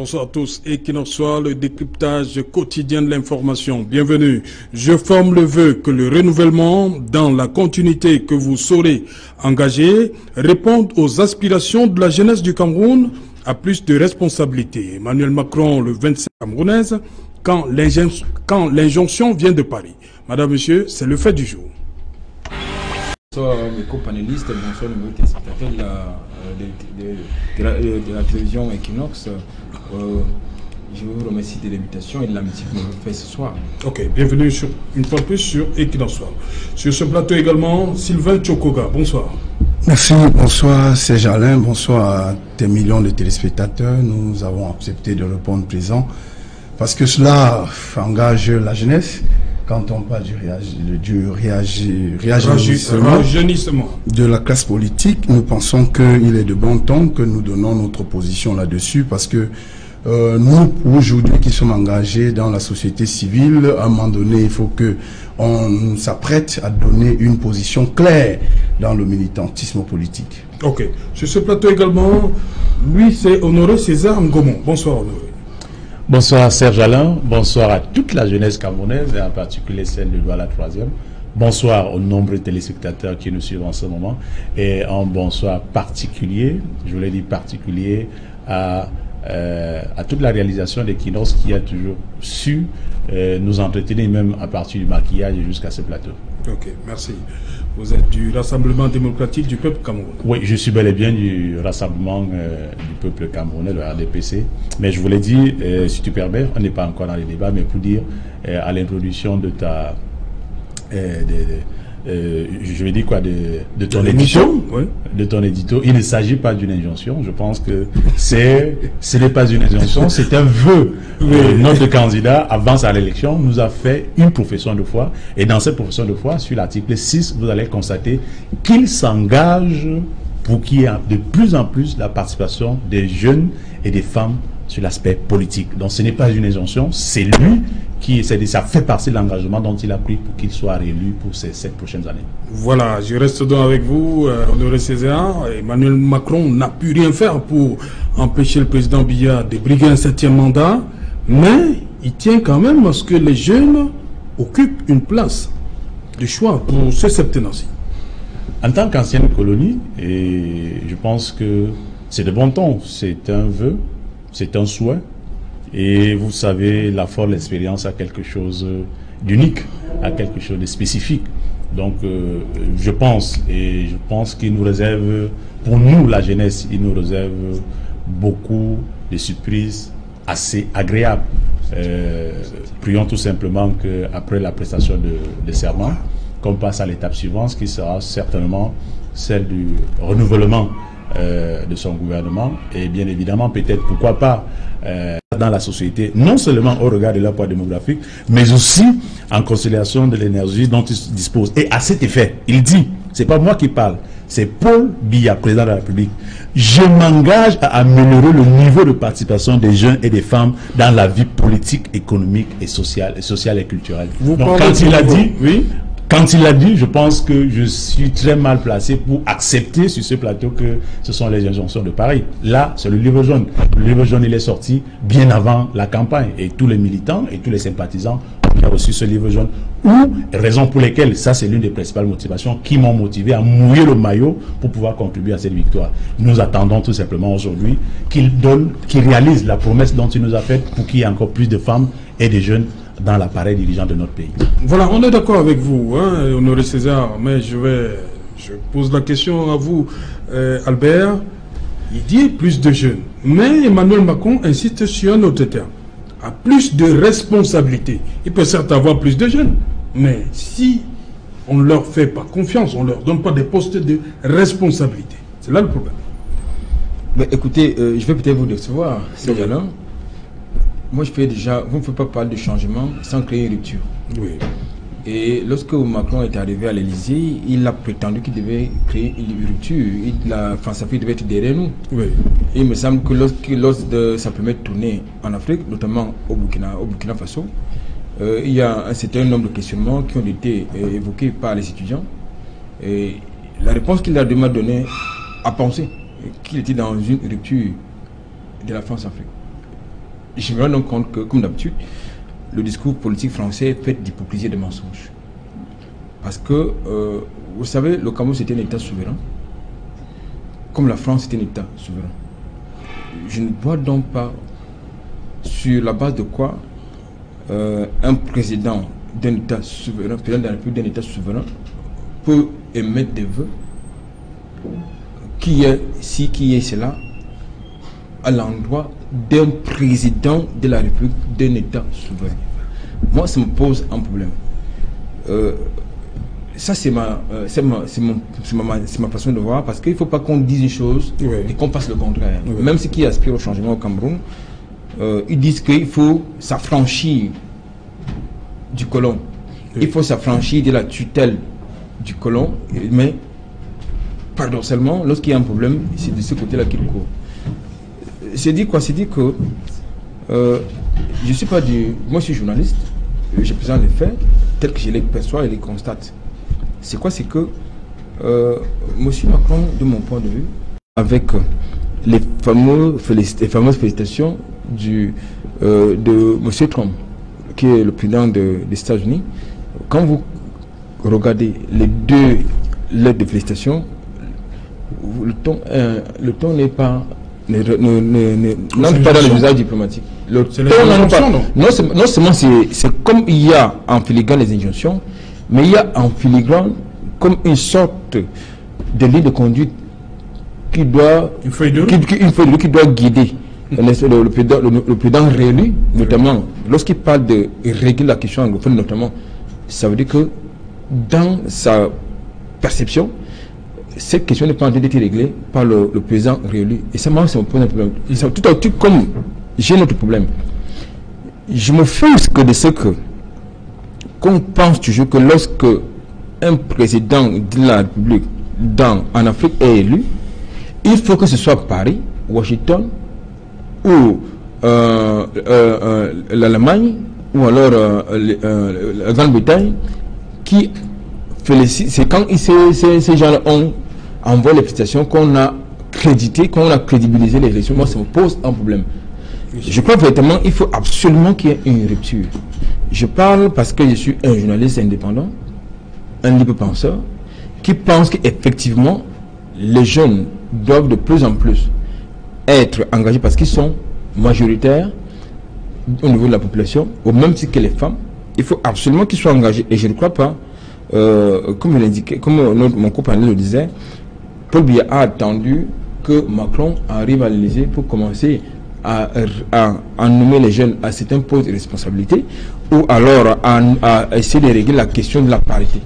Bonsoir à tous et qu'il en soit le décryptage quotidien de l'information. Bienvenue. Je forme le vœu que le renouvellement, dans la continuité que vous saurez engager, réponde aux aspirations de la jeunesse du Cameroun à plus de responsabilités. Emmanuel Macron, le 25 camerounaise, quand l'injonction vient de Paris. Madame, Monsieur, c'est le fait du jour. Bonsoir mes co-panélistes, bonsoir nos téléspectateurs de la télévision Equinox. Je vous remercie de l'invitation et de l'amitié que vous avez fait ce soir. Ok, bienvenue une fois de plus sur Equinox. Sur ce plateau également, Sylvain Tchokoga, bonsoir. Merci, bonsoir Serge Alain, bonsoir à des millions de téléspectateurs. Nous avons accepté de répondre présent parce que cela engage la jeunesse. Quand on parle du rajeunissement de la classe politique, nous pensons qu'il est de bon ton que nous donnons notre position là-dessus parce que nous, aujourd'hui, qui sommes engagés dans la société civile, à un moment donné, il faut qu'on s'apprête à donner une position claire dans le militantisme politique. Ok. Sur ce plateau également, lui, c'est Honoré César Ngomon. Bonsoir, Honoré. Bonsoir Serge Alain, bonsoir à toute la jeunesse camerounaise et en particulier celle de Douala 3e. Bonsoir aux nombreux téléspectateurs qui nous suivent en ce moment et un bonsoir particulier, je voulais dire particulier, à toute la réalisation d'Equinox qui a toujours su nous entretenir même à partir du maquillage jusqu'à ce plateau. Ok, merci. Vous êtes du Rassemblement démocratique du peuple camerounais. Oui, je suis bel et bien du Rassemblement du peuple camerounais, le RDPC. Mais je voulais dire, si tu permets, on n'est pas encore dans les débats, mais pour dire à l'introduction de ta... je vais dire quoi, de ton édito, oui. De ton édito, il ne s'agit pas d'une injonction. Je pense que ce n'est pas une injonction, c'est un vœu. Notre candidat, avant sa élection, nous a fait une profession de foi. Et dans cette profession de foi, sur l'article 6, vous allez constater qu'il s'engage pour qu'il y ait de plus en plus la participation des jeunes et des femmes sur l'aspect politique. Donc ce n'est pas une injonction, c'est lui qui essaie de... Ça fait partie de l'engagement dont il a pris pour qu'il soit réélu pour ces 7 prochaines années. Voilà, je reste donc avec vous, Honoré César. Emmanuel Macron n'a pu rien faire pour empêcher le président Biya de briguer un 7e mandat, mais il tient quand même à ce que les jeunes occupent une place de choix pour ce septennat-ci. En tant qu'ancienne colonie, et je pense que c'est de bon ton, c'est un vœu, c'est un souhait, et vous savez, la forte expérience a quelque chose d'unique, a quelque chose de spécifique. Donc je pense qu'il nous réserve, pour nous la jeunesse, il nous réserve beaucoup de surprises assez agréables. Prions tout simplement qu'après la prestation de serment, qu'on passe à l'étape suivante, qui sera certainement celle du renouvellement de son gouvernement, et bien évidemment peut-être pourquoi pas dans la société, non seulement au regard de leur poids démographique, mais aussi en considération de l'énergie dont il dispose. Et à cet effet, il dit, c'est pas moi qui parle, c'est Paul Biya, président de la République, je m'engage à améliorer le niveau de participation des jeunes et des femmes dans la vie politique, économique et sociale et culturelle. Donc quand il a dit, oui, quand il l'a dit, je pense que je suis très mal placé pour accepter sur ce plateau que ce sont les injonctions de Paris. Là, c'est le livre jaune. Le livre jaune, il est sorti bien avant la campagne. Et tous les militants et tous les sympathisants ont reçu ce livre jaune. Raison pour lesquelles, ça c'est l'une des principales motivations qui m'ont motivé à mouiller le maillot pour pouvoir contribuer à cette victoire. Nous attendons tout simplement aujourd'hui qu'il réalise la promesse dont il nous a faite pour qu'il y ait encore plus de femmes et de jeunes dans l'appareil dirigeant de notre pays. Voilà, on est d'accord avec vous, hein, Honoré César, mais je pose la question à vous, Albert. Il dit plus de jeunes, mais Emmanuel Macron insiste sur un autre terme, à plus de responsabilités. Il peut certes avoir plus de jeunes, mais si on ne leur fait pas confiance, on ne leur donne pas des postes de responsabilité, c'est là le problème. Mais écoutez, je vais peut-être vous décevoir, c'est là. Moi, vous ne pouvez pas parler de changement sans créer une rupture. Oui. Et lorsque Macron est arrivé à l'Élysée, il a prétendu qu'il devait créer une rupture. La France-Afrique devait être derrière nous. Oui. Et il me semble que lors de sa première tournée en Afrique, notamment au Burkina Faso, il y a un certain nombre de questionnements qui ont été évoqués par les étudiants. Et la réponse qu'il a donné a pensé qu'il était dans une rupture de la France-Afrique. je me rends donc compte que, comme d'habitude, le discours politique français est fait d'hypocrisie et de mensonges. Parce que, vous savez, le Cameroun c'était un État souverain, comme la France était un État souverain. Je ne vois donc pas sur la base de quoi un président d'un État souverain, président de la République d'un État souverain, peut émettre des vœux qui est ci, qui est cela, à l'endroit d'un président de la République d'un État souverain. Moi, ça me pose un problème. Ça, c'est ma façon de voir, parce qu'il ne faut pas qu'on dise une chose et qu'on fasse le contraire. Même ceux qui aspirent au changement au Cameroun, ils disent qu'il faut s'affranchir du colon. Il faut s'affranchir de la tutelle du colon, mais paradoxalement, lorsqu'il y a un problème, c'est de ce côté-là qu'il court. C'est dit quoi? C'est dit que je suis pas du... Moi, je suis journaliste, je présente les faits tels que je les perçois et les constate. C'est quoi? C'est que Monsieur Macron, de mon point de vue, avec les fameuses félicitations de Monsieur Trump, qui est le président des États-Unis, quand vous regardez les deux lettres de félicitations, le ton n'est pas... n'entre pas dans les usages diplomatiques. Le ton non seulement c'est comme il y a en filigrane les injonctions, mais il y a en filigrane comme une sorte de ligne de conduite qui doit qui doit guider le président réélu, notamment lorsqu'il parle de régler la question anglophone, notamment, ça veut dire que dans sa perception, cette question n'est pas en train d'être réglée par le président réélu. Et ça, moi, c'est mon problème. Tout à coup, comme j'ai notre problème, je me frustre de ce qu'on pense toujours que lorsque un président de la République en Afrique est élu, il faut que ce soit Paris, Washington ou l'Allemagne ou alors la Grande-Bretagne qui félicite. C'est quand ces gens-là envoient les félicitations qu'on a crédité, qu'on a crédibilisé les élections. Moi, ça me pose un problème. Je crois véritablement qu'il faut absolument qu'il y ait une rupture. Je parle parce que je suis un journaliste indépendant, un libre penseur, qui pense qu'effectivement, les jeunes doivent de plus en plus être engagés parce qu'ils sont majoritaires au niveau de la population, au même titre que les femmes. Il faut absolument qu'ils soient engagés. Et je ne crois pas, comme je l'indiquais, comme mon compagnon le disait, Paul Biya a attendu que Macron arrive à l'Élysée pour commencer à nommer les jeunes à certains postes de responsabilité, ou alors à essayer de régler la question de la parité.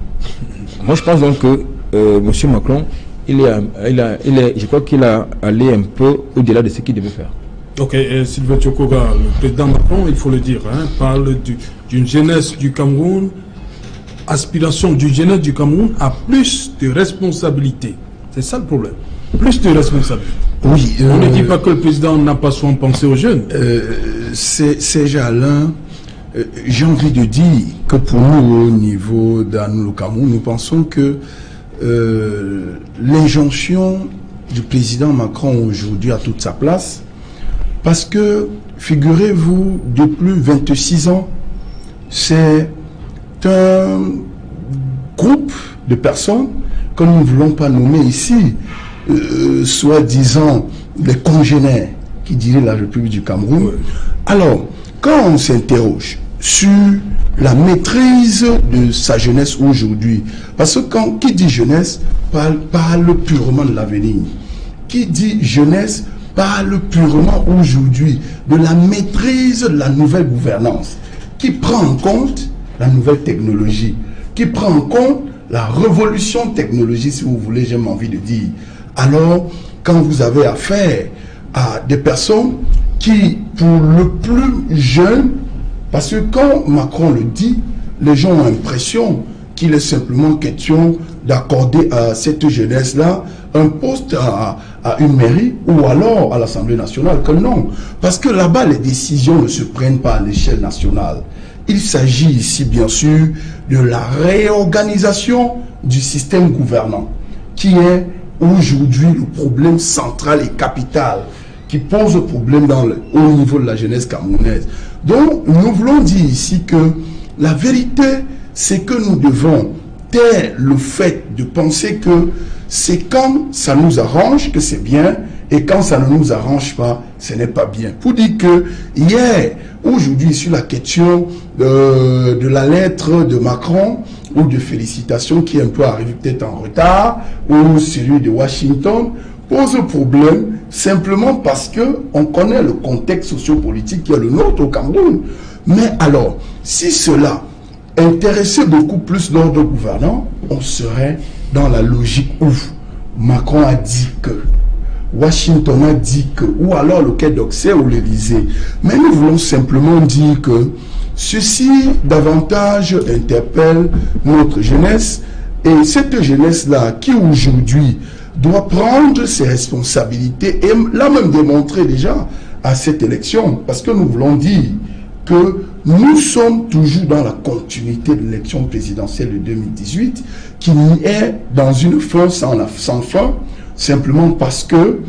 Moi, je pense donc que M. Macron, je crois qu'il a allé un peu au-delà de ce qu'il devait faire. Ok, Sylvain Tchokoga, le président Macron, il faut le dire, parle d'une jeunesse du Cameroun, aspiration d'une jeunesse du Cameroun à plus de responsabilités. C'est ça le problème. Plus de responsabilités. Oui, on ne dit pas que le président n'a pas souvent pensé aux jeunes. C'est Jalin. J'ai envie de dire que pour nous, au niveau de le Cameroun, nous pensons que l'injonction du président Macron aujourd'hui a toute sa place. Parce que, figurez-vous, depuis 26 ans, c'est un groupe de personnes que nous ne voulons pas nommer ici, soi-disant les congénères qui diraient la République du Cameroun. Ouais. Alors, quand on s'interroge sur la maîtrise de sa jeunesse aujourd'hui, parce que qui dit jeunesse parle purement de l'avenir. Qui dit jeunesse parle purement aujourd'hui de la maîtrise de la nouvelle gouvernance, qui prend en compte la nouvelle technologie, qui prend en compte la révolution technologique, si vous voulez, j'ai envie de dire. Alors, quand vous avez affaire à des personnes qui, pour le plus jeune, parce que quand Macron le dit, les gens ont l'impression qu'il est simplement question d'accorder à cette jeunesse-là un poste à une mairie ou alors à l'Assemblée nationale, que non. Parce que là-bas, les décisions ne se prennent pas à l'échelle nationale. Il s'agit ici, bien sûr, de la réorganisation du système gouvernant, qui est aujourd'hui le problème central et capital qui pose problème au niveau de la jeunesse camerounaise. Donc, nous voulons dire ici que la vérité, c'est que nous devons taire le fait de penser que c'est quand ça nous arrange que c'est bien, et quand ça ne nous arrange pas, ce n'est pas bien. Pour dire que hier, aujourd'hui, sur la question de la lettre de Macron, ou de félicitations qui est un peu arrivé peut-être en retard, ou celui de Washington, pose problème simplement parce que on connaît le contexte sociopolitique qui est le nôtre au Cameroun. Mais alors, si cela intéressait beaucoup plus l'ordre gouvernant, on serait dans la logique où Macron a dit que, Washington a dit que, ou alors le Quai d'Orsay ou l'Élysée. Mais nous voulons simplement dire que ceci davantage interpelle notre jeunesse, et cette jeunesse-là qui aujourd'hui doit prendre ses responsabilités et l'a même démontré déjà à cette élection, parce que nous voulons dire que nous sommes toujours dans la continuité de l'élection présidentielle de 2018 qui est dans une fin sans fin, simplement parce que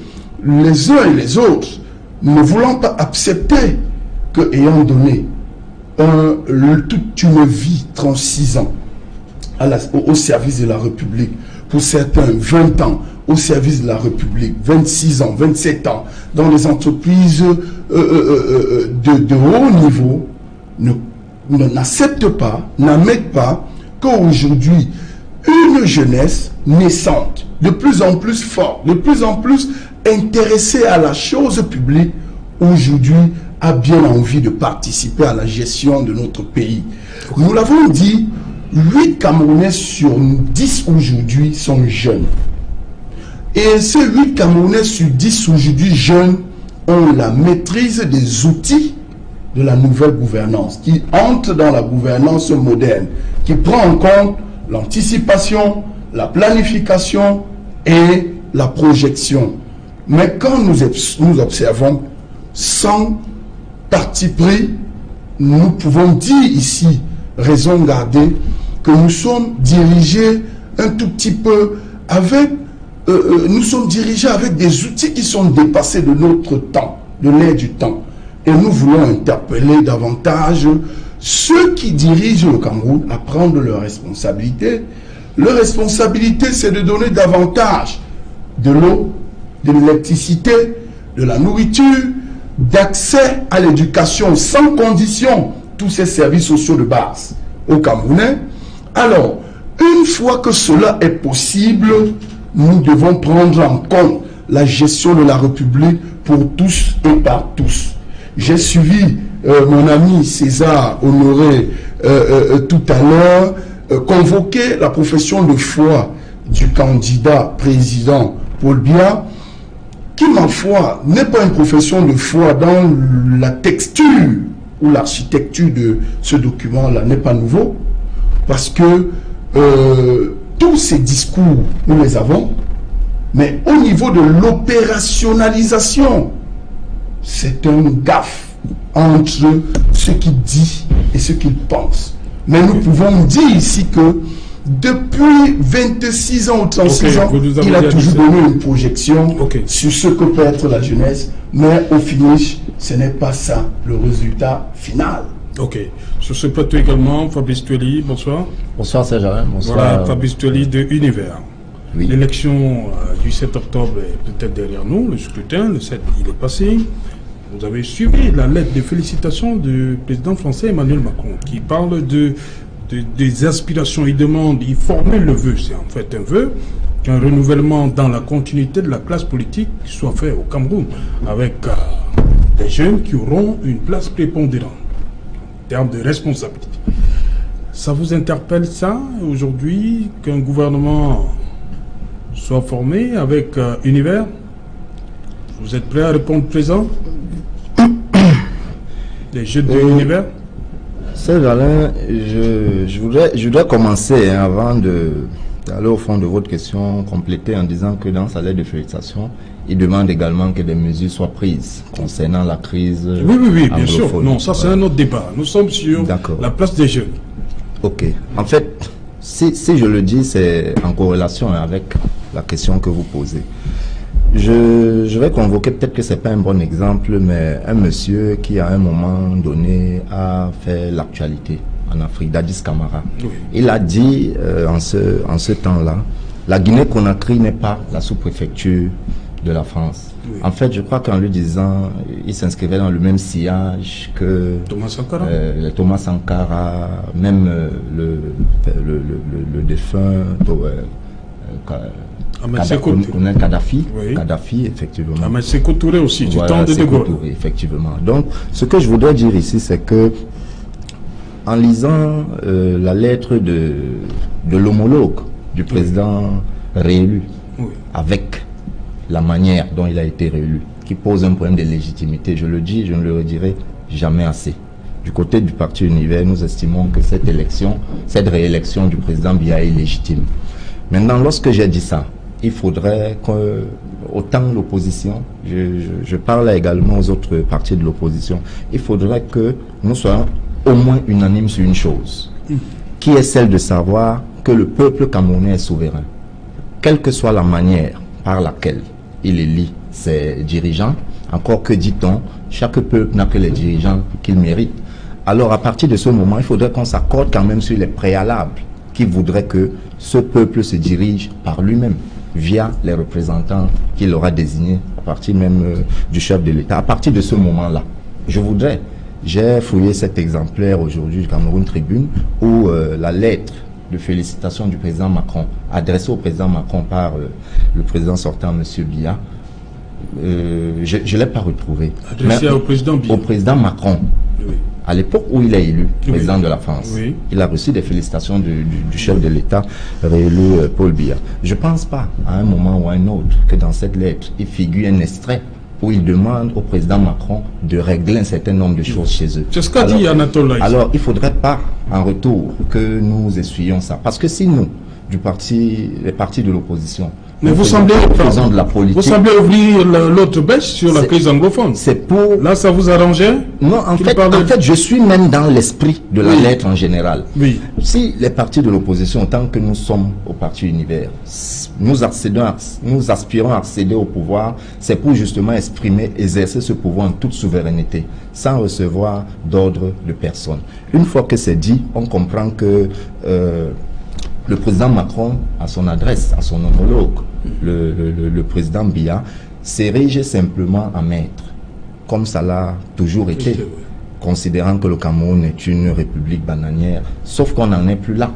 les uns et les autres ne voulant pas accepter que, ayant donné toute une vie, 36 ans, au service de la République, pour certains 20 ans au service de la République, 26 ans, 27 ans, dans les entreprises de haut niveau, n'acceptent pas, n'admettent pas qu'aujourd'hui, une jeunesse naissante, de plus en plus forte, de plus en plus intéressée à la chose publique, aujourd'hui a bien envie de participer à la gestion de notre pays. Nous l'avons dit, 8 Camerounais sur 10 aujourd'hui sont jeunes. Et ces 8 Camerounais sur 10 aujourd'hui jeunes ont la maîtrise des outils de la nouvelle gouvernance, qui entre dans la gouvernance moderne, qui prend en compte l'anticipation, la planification et la projection. Mais quand nous observons sans parti pris, nous pouvons dire ici, raison gardée, que nous sommes dirigés un tout petit peu avec, nous sommes dirigés avec des outils qui sont dépassés de notre temps, de l'ère du temps. Et nous voulons interpeller davantage ceux qui dirigent le Cameroun à prendre leurs responsabilités. Leur responsabilité, c'est de donner davantage de l'eau, de l'électricité, de la nourriture, d'accès à l'éducation sans condition, tous ces services sociaux de base aux Camerounais. Alors, une fois que cela est possible, nous devons prendre en compte la gestion de la République pour tous et par tous. J'ai suivi mon ami César Honoré tout à l'heure convoquer la profession de foi du candidat président Paul Biya, qui, ma foi, n'est pas une profession de foi dans la texture ou l'architecture de ce document-là, n'est pas nouveau, parce que tous ces discours, nous les avons, mais au niveau de l'opérationnalisation, c'est un gaffe entre ce qu'il dit et ce qu'il pense. Mais nous pouvons dire ici que depuis 26 ans ou 36 ans, il a toujours donné une projection sur ce que peut être la jeunesse, mais au finish, ce n'est pas ça le résultat final. Ok. Sur ce plateau également, Fabrice Tueli, bonsoir. Bonsoir Serge-Alain, bonsoir. Voilà, Fabrice Tueli de Univers. Oui. L'élection du 7 octobre est peut-être derrière nous, le scrutin, le 7, il est passé. Vous avez suivi la lettre de félicitations du président français Emmanuel Macron, qui parle des aspirations. Il demande, il formule le vœu, c'est en fait un vœu, qu'un renouvellement dans la continuité de la classe politique soit fait au Cameroun, avec des jeunes qui auront une place prépondérante en termes de responsabilité. Ça vous interpelle ça, aujourd'hui, qu'un gouvernement soit formé avec Univers? Vous êtes prêt à répondre présent? Les jeunes de l'Univers? Serge Alain, je dois commencer avant d'aller au fond de votre question, compléter en disant que dans sa lettre de félicitation, il demande également que des mesures soient prises concernant la crise. Oui, bien sûr. Non, ça c'est un autre débat. Nous sommes sur la place des jeunes. Ok. En fait, si je le dis, c'est en corrélation avec la question que vous posez. Je vais convoquer, peut-être que c'est pas un bon exemple, mais un monsieur qui à un moment donné a fait l'actualité en Afrique, Dadis Camara. Oui. Il a dit en ce temps-là, la Guinée-Conakry n'est pas la sous-préfecture de la France. Oui. En fait, je crois qu'en lui disant, il s'inscrivait dans le même sillage que Thomas Sankara, même le défunt Kadhafi, oui. Kadhafi, effectivement. Ahmed Sékou Touré aussi, du temps de De Gaulle. Effectivement. Donc, ce que je voudrais dire ici, c'est que en lisant la lettre de l'homologue du président réélu, oui. Avec la manière dont il a été réélu, qui pose un problème de légitimité, je le dis, je ne le redirai jamais assez. Du côté du Parti Univers, nous estimons que cette réélection du président Biya est légitime. Maintenant, lorsque j'ai dit ça, il faudrait que, autant l'opposition, je parle également aux autres partis de l'opposition, il faudrait que nous soyons au moins unanimes sur une chose, qui est celle de savoir que le peuple camerounais est souverain, quelle que soit la manière par laquelle il élit ses dirigeants. Encore que, dit-on, chaque peuple n'a que les dirigeants qu'il mérite. Alors, à partir de ce moment, il faudrait qu'on s'accorde quand même sur les préalables qui voudraient que ce peuple se dirige par lui-même, via les représentants qu'il aura désignés, à partir même du chef de l'État. À partir de ce moment-là, j'ai fouillé cet exemplaire aujourd'hui du Cameroun Tribune, où la lettre de félicitations du président Macron, adressée au président Macron par le président sortant, M. Biya, je ne l'ai pas retrouvé. Adressé au président Biya. Au président Macron. Oui. À l'époque où il est élu président de la France, oui. Il a reçu des félicitations du chef de l'État réélu Paul Biya. Je ne pense pas, à un moment ou à un autre, que dans cette lettre, il figure un extrait où il demande au président Macron de régler un certain nombre de choses chez eux. C'est ce qu'a dit Anatole. Alors, il ne faudrait pas, en retour, que nous essuyions ça. Parce que si nous, les partis de l'opposition, mais vous semblez de la politique, vous semblez ouvrir l'autre bêche sur la crise anglophone. C'est pour... Là, ça vous arrangeait? Non, en fait, je suis même dans l'esprit de la lettre en général. Oui. Si les partis de l'opposition, tant que nous sommes au Parti Univers, nous aspirons à accéder au pouvoir, c'est pour justement exercer ce pouvoir en toute souveraineté, sans recevoir d'ordre de personne. Une fois que c'est dit, on comprend que le président Macron, à son adresse, à son homologue, le président Biya, s'érige simplement en maître, comme ça l'a toujours été, considérant que le Cameroun est une république bananière, sauf qu'on n'en est plus là.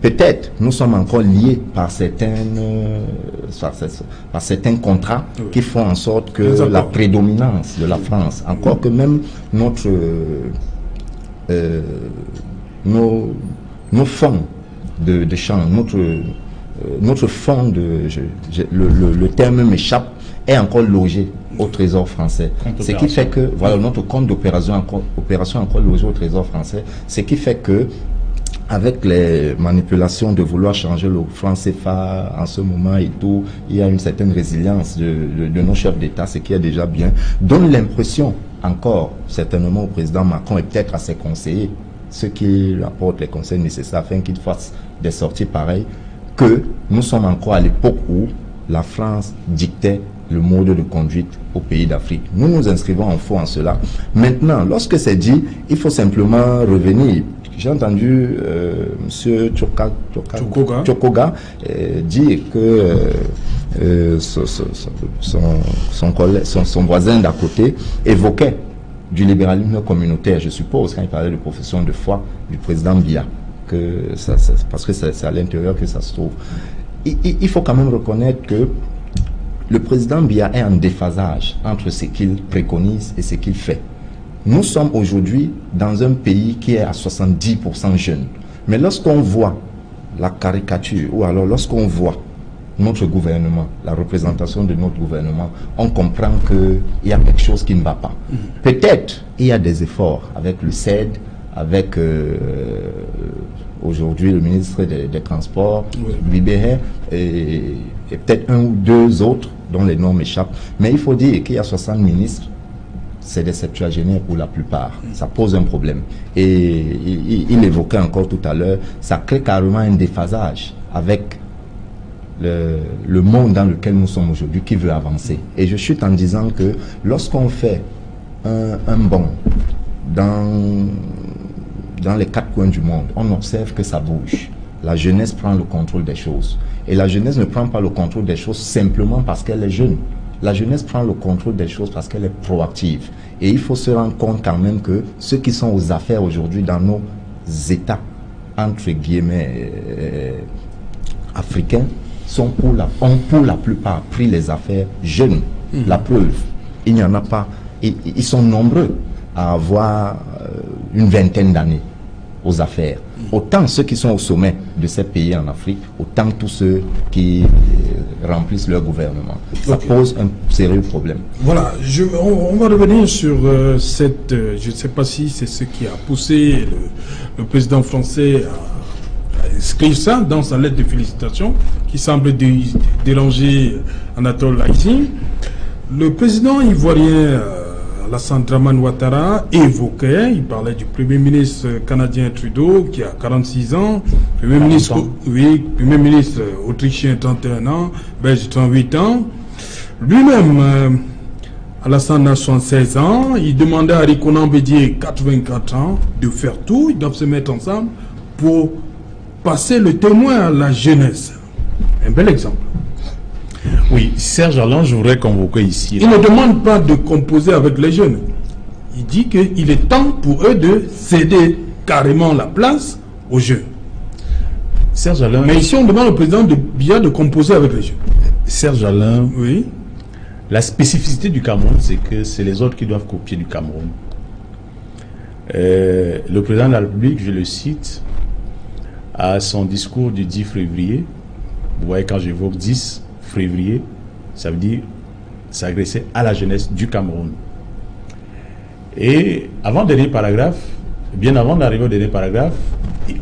Peut-être nous sommes encore liés par certains contrats qui font en sorte que la prédominance de la France, encore que même nos fonds de champ, notre fonds le terme m'échappe, est encore logé au Trésor français. Ce qui fait que, voilà, notre compte d'opération encore logé au Trésor français, ce qui fait que, avec les manipulations de vouloir changer le franc CFA en ce moment et tout, il y a une certaine résilience de nos chefs d'État, ce qui est déjà bien, donne l'impression encore, certainement au président Macron et peut-être à ses conseillers, ceux qui apportent les conseils nécessaires afin qu'ils fassent des sorties pareilles, que nous sommes encore à l'époque où la France dictait le mode de conduite au pays d'Afrique. Nous nous inscrivons en faux en cela. Maintenant, lorsque c'est dit, il faut simplement revenir. J'ai entendu M. Tchokoga dire que son voisin d'à côté évoquait du libéralisme communautaire, je suppose, quand il parlait de profession de foi du président Biya, parce que c'est à l'intérieur que ça se trouve. Il faut quand même reconnaître que le président Biya est en déphasage entre ce qu'il préconise et ce qu'il fait. Nous sommes aujourd'hui dans un pays qui est à 70% jeune. Mais lorsqu'on voit la caricature, ou alors lorsqu'on voit notre gouvernement, la représentation de notre gouvernement, on comprend qu'il y a quelque chose qui ne va pas. Peut-être il y a des efforts avec le CED, avec aujourd'hui le ministre des Transports, Libéré, et peut-être un ou deux autres dont les noms m'échappent. Mais il faut dire qu'il y a 60 ministres, c'est des septuagénaires pour la plupart. Ça pose un problème. Et il évoquait encore tout à l'heure, ça crée carrément un déphasage avec le monde dans lequel nous sommes aujourd'hui qui veut avancer. Et je chute en disant que lorsqu'on fait un bond dans les quatre coins du monde, on observe que ça bouge. La jeunesse prend le contrôle des choses. Et la jeunesse ne prend pas le contrôle des choses simplement parce qu'elle est jeune. La jeunesse prend le contrôle des choses parce qu'elle est proactive. Et il faut se rendre compte quand même que ceux qui sont aux affaires aujourd'hui dans nos États, entre guillemets, africains, ont pour la plupart pris les affaires jeunes. La preuve, il n'y en a pas. Ils sont nombreux à avoir une vingtaine d'années aux affaires. Autant ceux qui sont au sommet de ces pays en Afrique, autant tous ceux qui remplissent leur gouvernement. Ça pose un sérieux problème. Voilà, on va revenir sur cette... je ne sais pas si c'est ce qui a poussé le président français à inscrire ça dans sa lettre de félicitations, qui semble déranger Anatole Aïssi. Le président ivoirien Alassane Dramane Ouattara évoquait, il parlait du Premier ministre canadien Trudeau qui a 46 ans, Premier ministre autrichien 31 ans, belge 38 ans. Lui-même, Alassane a 76 ans, il demandait à Rikonan Bédié 84 ans de faire tout, ils doivent se mettre ensemble pour passer le témoin à la jeunesse. Un bel exemple. Oui, Serge Alain, je voudrais convoquer ici. Il ne demande pas de composer avec les jeunes. Il dit qu'il est temps pour eux de céder carrément la place aux jeunes. Serge Alain. Mais ici, on demande au président de bien de composer avec les jeunes. Serge Alain. Oui. La spécificité du Cameroun, c'est que c'est les autres qui doivent copier du Cameroun. Le président de la République, je le cite, à son discours du 10 février, vous voyez quand j'évoque 10 février, ça veut dire s'agresser à la jeunesse du Cameroun. Et avant le dernier paragraphe, bien avant d'arriver au dernier paragraphe,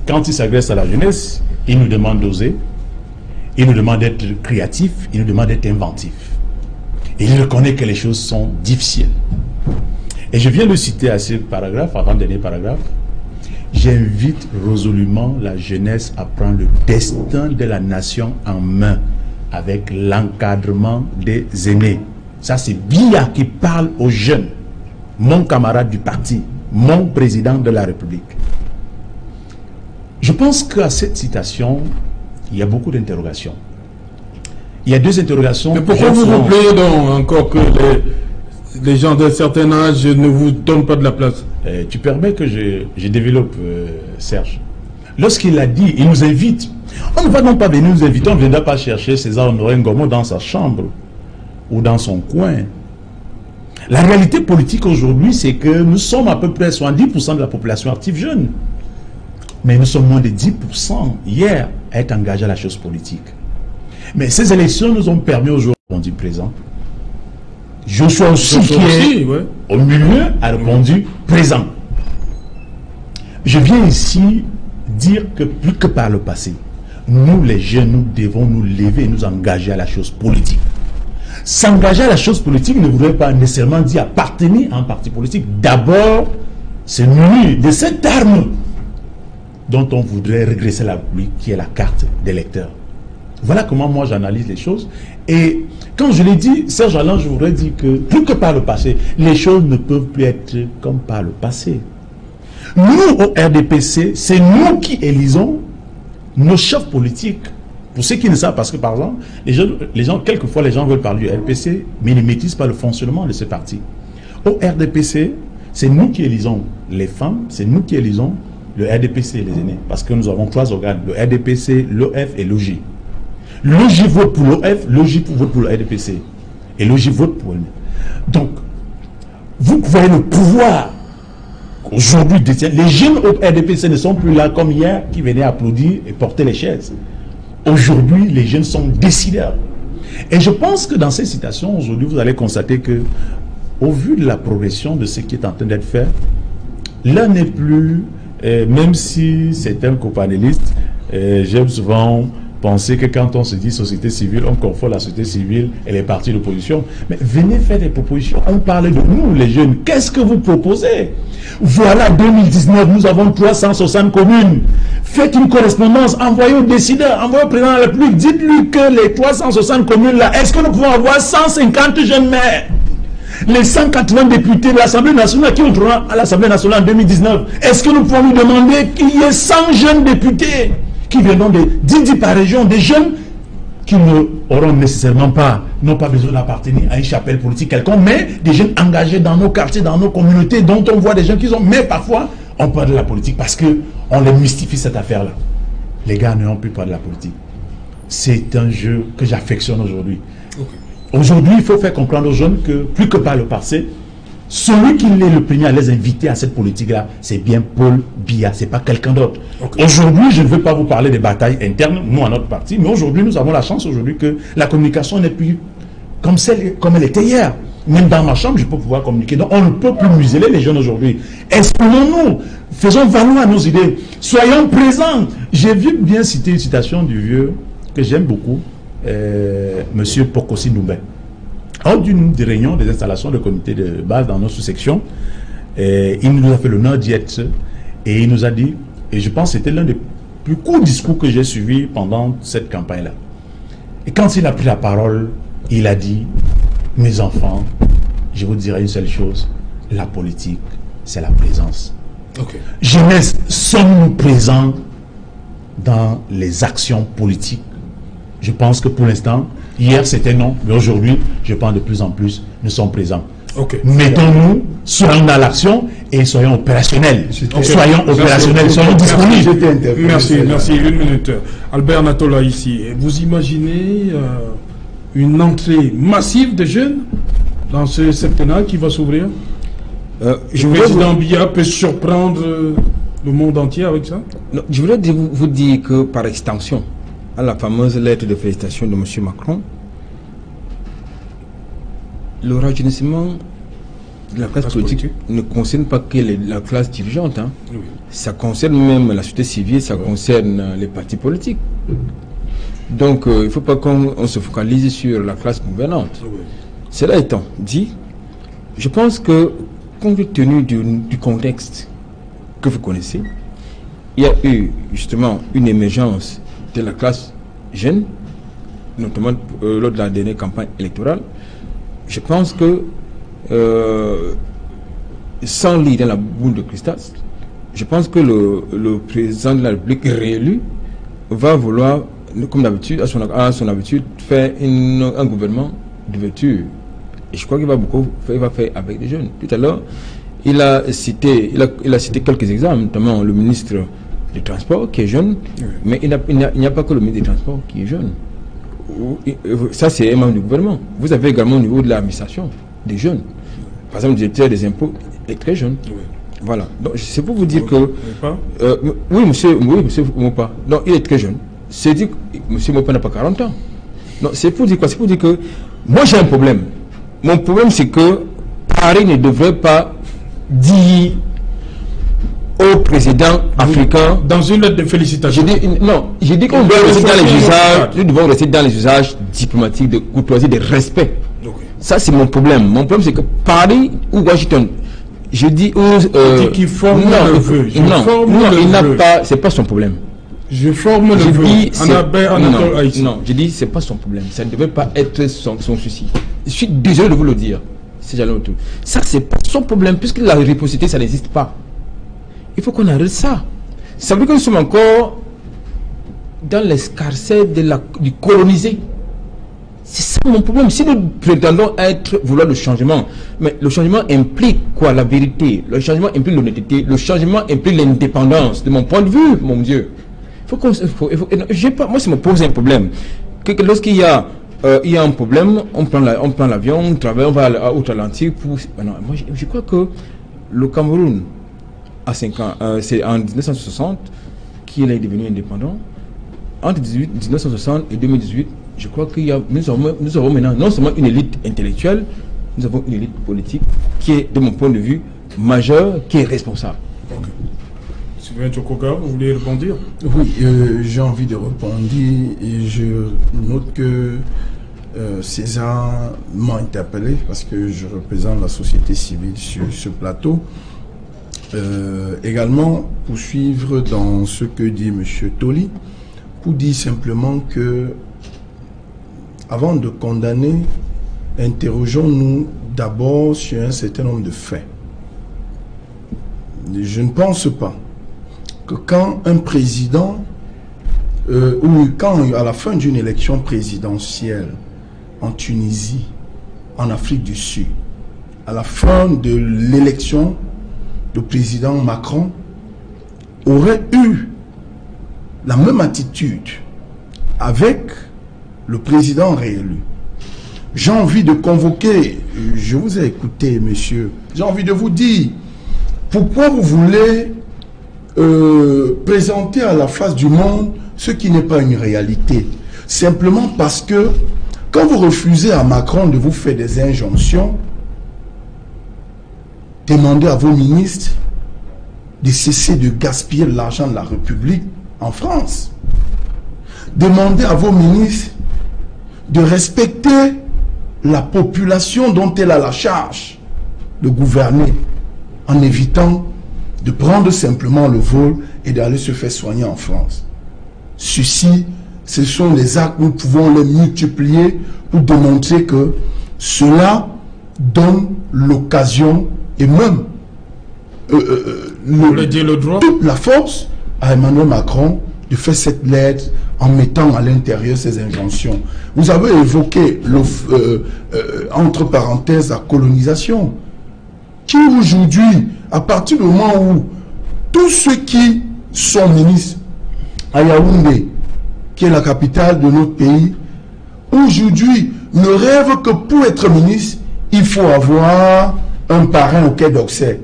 quand il s'agresse à la jeunesse, il nous demande d'oser, il nous demande d'être créatif, il nous demande d'être inventif. Et il reconnaît que les choses sont difficiles. Et je viens de citer à ce paragraphe, avant le dernier paragraphe, j'invite résolument la jeunesse à prendre le destin de la nation en main avec l'encadrement des aînés. Ça, c'est Biya qui parle aux jeunes, mon camarade du parti, mon président de la République. Je pense qu'à cette citation, il y a beaucoup d'interrogations. Il y a deux interrogations. Mais pourquoi vous vous plaignez donc encore que les gens d'un certain âge ne vous donnent pas de la place? Tu permets que je développe, Serge. Lorsqu'il a dit, il nous invite. On ne va donc pas venir nous inviter, on ne viendra pas chercher César Honoré Ngomo dans sa chambre ou dans son coin. La réalité politique aujourd'hui, c'est que nous sommes à peu près 70% de la population active jeune. Mais nous sommes moins de 10% hier à être engagés à la chose politique. Mais ces élections nous ont permis aujourd'hui de répondre présent. Joshua aussi, qui est au milieu, a répondu présent. Je viens ici dire que plus que par le passé, nous les jeunes, nous devons nous lever et nous engager à la chose politique. S'engager à la chose politique ne voudrait pas nécessairement dire appartenir à un parti politique. D'abord, c'est munir de cette arme dont on voudrait régresser la République, qui est la carte d'électeur. Voilà comment moi j'analyse les choses. Et quand je l'ai dit, Serge Alain, je voudrais dire que plus que par le passé, les choses ne peuvent plus être comme par le passé. Nous, au RDPC, c'est nous qui élisons nos chefs politiques. Pour ceux qui ne savent, parce que par exemple, les gens, quelquefois les gens veulent parler du RDPC, mais ils ne maîtrisent pas le fonctionnement de ce parti. Au RDPC, c'est nous qui élisons les femmes, c'est nous qui élisons le RDPC et les aînés. Parce que nous avons 3 organes, le RDPC, l'OF et l'OJ. L'OJ vote pour l'OF, l'OJ vote pour le RDPC. Et l'OJ vote pour le... Donc, vous voyez le pouvoir aujourd'hui détient. Les jeunes au RDPC ne sont plus là comme hier qui venaient applaudir et porter les chaises. Aujourd'hui, les jeunes sont décideurs. Et je pense que dans ces citations, aujourd'hui, vous allez constater que, au vu de la progression de ce qui est en train d'être fait, l'un n'est plus, même si c'est un copanéliste, j'aime souvent penser que quand on se dit société civile, on confond la société civile et les partis d'opposition. Mais venez faire des propositions. On parle de nous, les jeunes. Qu'est-ce que vous proposez? Voilà, 2019, nous avons 360 communes. Faites une correspondance, envoyez au décideur, envoyez au président de la République. Dites-lui que les 360 communes-là, est-ce que nous pouvons avoir 150 jeunes maires? Les 180 députés de l'Assemblée nationale qui entreront à l'Assemblée nationale en 2019, est-ce que nous pouvons lui demander qu'il y ait 100 jeunes députés qui viendront de 10 par région, des jeunes qui n'auront nécessairement pas, n'ont pas besoin d'appartenir à une chapelle politique quelconque, mais des jeunes engagés dans nos quartiers, dans nos communautés, dont on voit des gens qui sont... Mais parfois, on parle de la politique parce qu'on les mystifie cette affaire-là. Les gars n'ont plus peur de la politique. C'est un jeu que j'affectionne aujourd'hui. Okay. Aujourd'hui, il faut faire comprendre aux jeunes que, plus que par le passé, celui qui est le premier à les inviter à cette politique-là, c'est bien Paul Biya, c'est pas quelqu'un d'autre. Okay. Aujourd'hui, je ne veux pas vous parler des batailles internes, nous à notre parti, mais aujourd'hui, nous avons la chance aujourd'hui que la communication n'est plus comme elle était hier. Même dans ma chambre, je peux pouvoir communiquer. Donc, on ne peut plus museler les jeunes aujourd'hui. Exprimons-nous, faisons valoir nos idées, soyons présents. J'ai vu bien citer une citation du vieux que j'aime beaucoup, Monsieur Pokosi Noubé. Lors d'une des réunions des installations de comité de base dans nos sous-sections, il nous a fait l'honneur d'y être et il nous a dit, et je pense que c'était l'un des plus courts discours que j'ai suivis pendant cette campagne-là. Et quand il a pris la parole, il a dit, mes enfants, je vous dirai une seule chose, la politique, c'est la présence. Okay. Jeunesse, sommes-nous présents dans les actions politiques? Je pense que pour l'instant, hier c'était non, mais aujourd'hui, je pense de plus en plus, nous sommes présents. Okay. Mettons-nous, soyons dans l'action et soyons opérationnels. Okay. Soyons opérationnels, soyons disponibles. Merci. Une minute. Albert Natola ici. Vous imaginez une entrée massive de jeunes dans ce septennat qui va s'ouvrir? Le président Biya peut surprendre le monde entier avec ça? Non, je voudrais vous dire que par extension, à la fameuse lettre de félicitations de M. Macron, le rajeunissement de la classe politique ne concerne pas que la classe dirigeante. Hein. Oui. Ça concerne même la société civile, ça concerne les partis politiques. Donc, il ne faut pas qu'on se focalise sur la classe gouvernante. Oui. Cela étant dit, je pense que, compte tenu du contexte que vous connaissez, il y a eu justement une émergence de la classe jeune, notamment lors de la dernière campagne électorale. Je pense que sans lire dans la boule de cristal, je pense que le président de la République réélu va vouloir, comme d'habitude, à son habitude, faire un gouvernement d'ouverture. Et je crois qu'il va faire avec des jeunes. Tout à l'heure, il a cité quelques exemples, notamment le ministre des Transports qui est jeune, mais il n'y a pas que le ministre des Transports qui est jeune. Ça, c'est un membre du gouvernement. Vous avez également au niveau de l'administration des jeunes. Par exemple, le directeur des impôts est très jeune. Oui. Voilà. Donc, c'est pour vous dire que... oui, monsieur Mopa. Donc, il est très jeune. C'est dit que monsieur Mopa n'a pas 40 ans. Donc, c'est pour dire quoi? C'est pour dire que moi, j'ai un problème. Mon problème, c'est que Paris ne devrait pas dire au président africain... Dans une lettre de félicitations. J'ai dit qu'on doit rester dans les usages, nous devons rester dans les usages diplomatiques, de courtoisie, de respect. Okay. Ça, c'est mon problème. Mon problème, c'est que Paris ou Washington, je dis qui forme le vœu. Il n'a pas... C'est pas son problème. Je forme le vœu. Non, je dis, c'est pas son problème. Ça ne devait pas être son souci. Je suis désolé de vous le dire. Ça, c'est pas son problème, puisque la réciprocité, ça n'existe pas. Il faut qu'on arrête ça. Ça veut dire que nous sommes encore dans l'escarcelle du colonisé. C'est ça mon problème. Si nous prétendons vouloir le changement, mais le changement implique quoi? La vérité. Le changement implique l'honnêteté. Le changement implique l'indépendance. De mon point de vue, mon Dieu. Moi, ça me pose un problème. Lorsqu'il y a un problème, on prend l'avion, on travaille, on va à Outre-Atlantique. Moi, je crois que le Cameroun, à 5 ans, c'est en 1960 qu'il est devenu indépendant. Entre 1960 et 2018, je crois qu'il y a, nous avons maintenant non seulement une élite intellectuelle, nous avons une élite politique qui est, de mon point de vue, majeure, qui est responsable. Sylvain Tchokoka, vous voulez rebondir? Oui, j'ai envie de répondre et je note que César m'a interpellé parce que je représente la société civile sur ce plateau. Également, poursuivre dans ce que dit M. Toli, pour dire simplement que, avant de condamner, interrogeons-nous d'abord sur un certain nombre de faits. Je ne pense pas que quand un président, ou quand à la fin d'une élection présidentielle en Tunisie, en Afrique du Sud, à la fin de l'élection, le président Macron aurait eu la même attitude avec le président réélu. J'ai envie de convoquer, je vous ai écouté, monsieur, j'ai envie de vous dire, pourquoi vous voulez présenter à la face du monde ce qui n'est pas une réalité? Simplement parce que quand vous refusez à Macron de vous faire des injonctions, demandez à vos ministres de cesser de gaspiller l'argent de la République en France. Demandez à vos ministres de respecter la population dont elle a la charge de gouverner, en évitant de prendre simplement le vol et d'aller se faire soigner en France. Ceci, ce sont les actes, nous pouvons les multiplier pour démontrer que cela donne l'occasion et même toute la force à Emmanuel Macron de faire cette lettre en mettant à l'intérieur ces injonctions. Vous avez évoqué, entre parenthèses, la colonisation, qui aujourd'hui, à partir du moment où tous ceux qui sont ministres à Yaoundé, qui est la capitale de notre pays, aujourd'hui ne rêvent que pour être ministre, il faut avoir un parrain au Quai d'Orsay.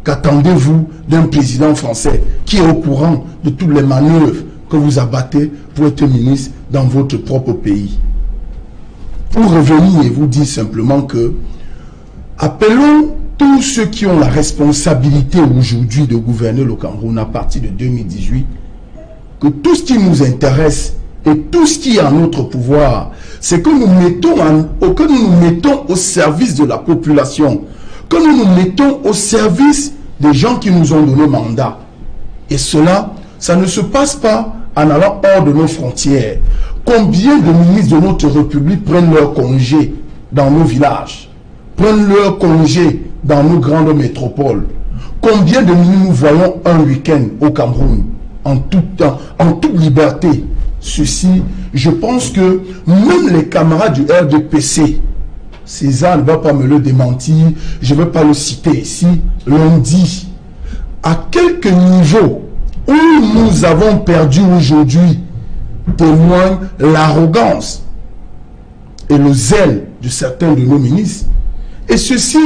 Qu'attendez-vous d'un président français qui est au courant de toutes les manœuvres que vous abattez pour être ministre dans votre propre pays? Pour revenir et vous dire simplement que appelons tous ceux qui ont la responsabilité aujourd'hui de gouverner le Cameroun à partir de 2018, que tout ce qui nous intéresse et tout ce qui est en notre pouvoir, c'est que nous nous mettons au service de la population, que nous nous mettons au service des gens qui nous ont donné mandat. Et cela, ça ne se passe pas en allant hors de nos frontières. Combien de ministres de notre République prennent leur congé dans nos villages, prennent leur congé dans nos grandes métropoles? Combien de ministres nous voyons un week-end au Cameroun, en tout temps, en toute liberté? Ceci, je pense que même les camarades du RDPC, César ne va pas me le démentir, je ne vais pas le citer ici, l'on dit à quelques niveaux où nous avons perdu aujourd'hui témoigne l'arrogance et le zèle de certains de nos ministres. Et ceci,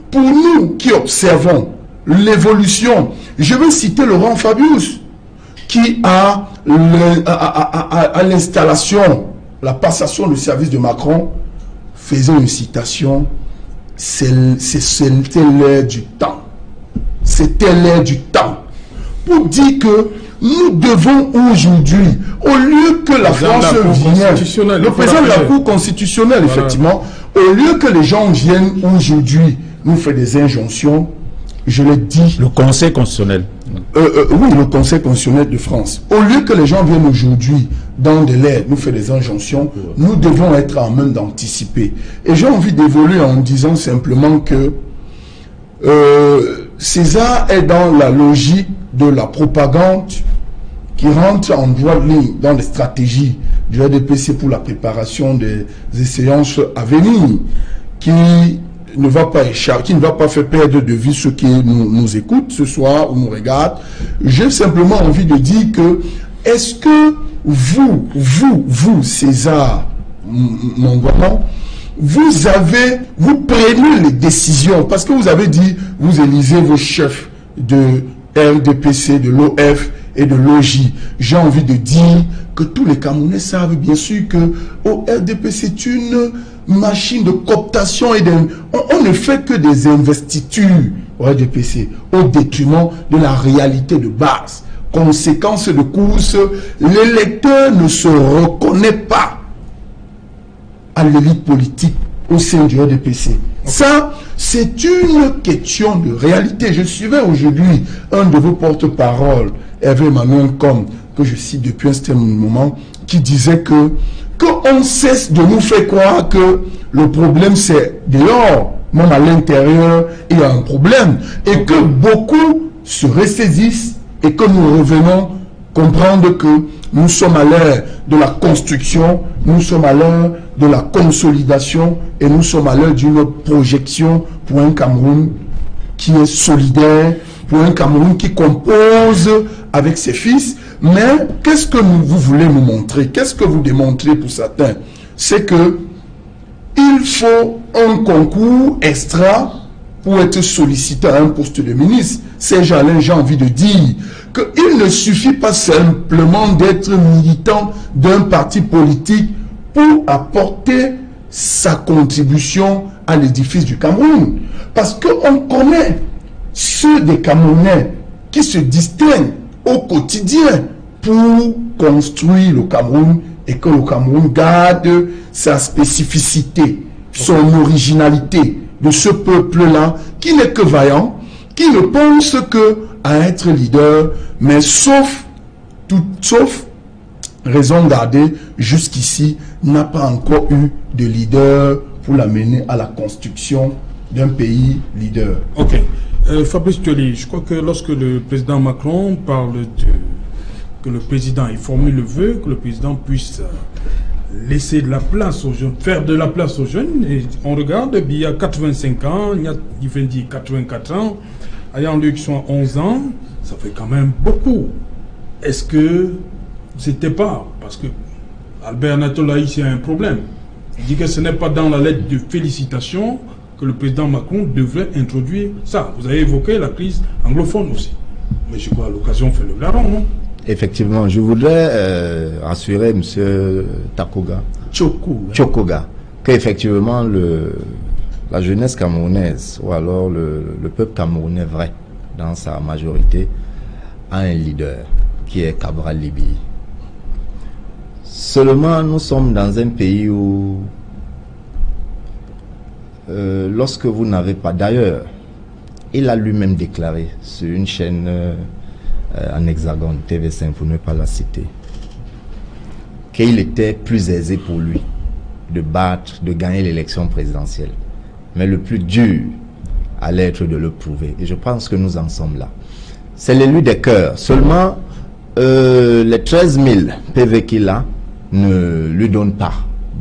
pour nous qui observons l'évolution, je vais citer Laurent Fabius, qui a à l'installation, la passation du service de Macron, faisait une citation, c'était l'heure du temps. C'était l'heure du temps. Pour dire que nous devons aujourd'hui, au lieu que la France vienne, le président de la Cour constitutionnelle, effectivement, au lieu que les gens viennent aujourd'hui nous faire des injonctions, je l'ai dit. Le Conseil constitutionnel. Oui, le Conseil constitutionnel de France. Au lieu que les gens viennent aujourd'hui dans des lettres nous faire des injonctions, nous devons être en même d'anticiper. Et j'ai envie d'évoluer en disant simplement que César est dans la logique de la propagande qui rentre en droite ligne dans les stratégies du RDPC pour la préparation des séances à venir, qui ne va pas échapper, qui ne va pas faire perdre de vue ceux qui nous écoutent ce soir ou nous regardent. J'ai simplement envie de dire que est-ce que vous, César Mongouaman, vous prenez les décisions, parce que vous avez dit, vous élisez vos chefs de RDPC, de l'OF et de l'OJ. J'ai envie de dire que tous les Camerounais savent bien sûr que au RDP c'est une machine de cooptation et on ne fait que des investitures au RDPC au détriment de la réalité de base. Conséquence de course, l'électeur ne se reconnaît pas à l'élite politique au sein du RDPC. Ça, c'est une question de réalité. Je suivais aujourd'hui un de vos porte-paroles, Hervé Emmanuel Combe, que je cite depuis un certain moment, qui disait que on cesse de nous faire croire que le problème c'est dehors, même à l'intérieur, il y a un problème, et que beaucoup se ressaisissent et que nous revenons comprendre que nous sommes à l'ère de la construction, nous sommes à l'heure de la consolidation et nous sommes à l'heure d'une projection pour un Cameroun qui est solidaire, pour un Cameroun qui compose avec ses fils. Mais qu'est-ce que vous voulez nous montrer? Qu'est-ce que vous démontrez pour certains? C'est que il faut un concours extra pour être sollicité à un poste de ministre. Ces gens-là, j'ai envie de dire qu'il ne suffit pas simplement d'être militant d'un parti politique pour apporter sa contribution à l'édifice du Cameroun. Parce qu'on connaît ceux des Camerounais qui se distinguent au quotidien pour construire le Cameroun et que le Cameroun garde sa spécificité, son originalité de ce peuple-là qui n'est que vaillant, qui ne pense que à être leader, mais sauf raison gardée, jusqu'ici, n'a pas encore eu de leader pour l'amener à la construction d'un pays leader. Ok. Fabrice Thioli, je crois que lorsque le président Macron parle que le président, il formule le vœu que le président puisse laisser de la place aux jeunes, faire de la place aux jeunes, et on regarde, il y a 85 ans, il fait dire 84 ans, ayant lui qui sont 11 ans, ça fait quand même beaucoup. Est-ce que c'était pas, parce que Albert Natolaï, c'est un problème. Il dit que ce n'est pas dans la lettre de félicitations que le président Macron devrait introduire ça. Vous avez évoqué la crise anglophone aussi. Mais je crois que l'occasion fait le larron, non? Effectivement, je voudrais rassurer M. Chokoga qu'effectivement la jeunesse camerounaise, ou alors le peuple camerounais vrai, dans sa majorité, a un leader qui est Cabral Libi. Seulement, nous sommes dans un pays où, lorsque vous n'avez pas, d'ailleurs, il a lui-même déclaré sur une chaîne en Hexagone, TV5, pour ne pas la citer, qu'il était plus aisé pour lui de gagner l'élection présidentielle. Mais le plus dur allait être de le prouver. Et je pense que nous en sommes là. C'est l'élu des cœurs. Seulement, les 13 000 PV qu'il a ne lui donnent pas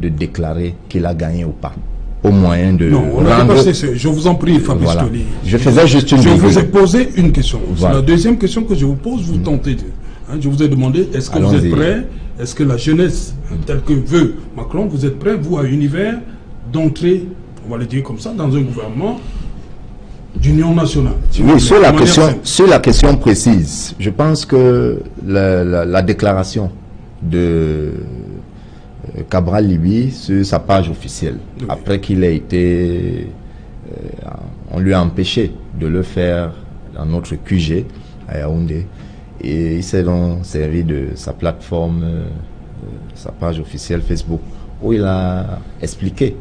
de déclarer qu'il a gagné ou pas. Au moyen de... Non, on a dépassé ce... Je vous en prie, Fabrice Thioli. Je faisais juste une... Je vous ai posé une question. Voilà. La deuxième question que je vous pose, vous tentez de... je vous ai demandé, est-ce que vous êtes prêt? Est-ce que la jeunesse, telle que veut Macron, vous êtes prêt, vous, à l'univers, d'entrer, on va le dire comme ça, dans un gouvernement d'union nationale? Oui, sur la question précise, je pense que la déclaration de Cabral Libi sur sa page officielle, oui, après qu'il ait été... on lui a empêché de le faire dans notre QG à Yaoundé, et il s'est donc servi de sa plateforme, sa page officielle Facebook, où il a expliqué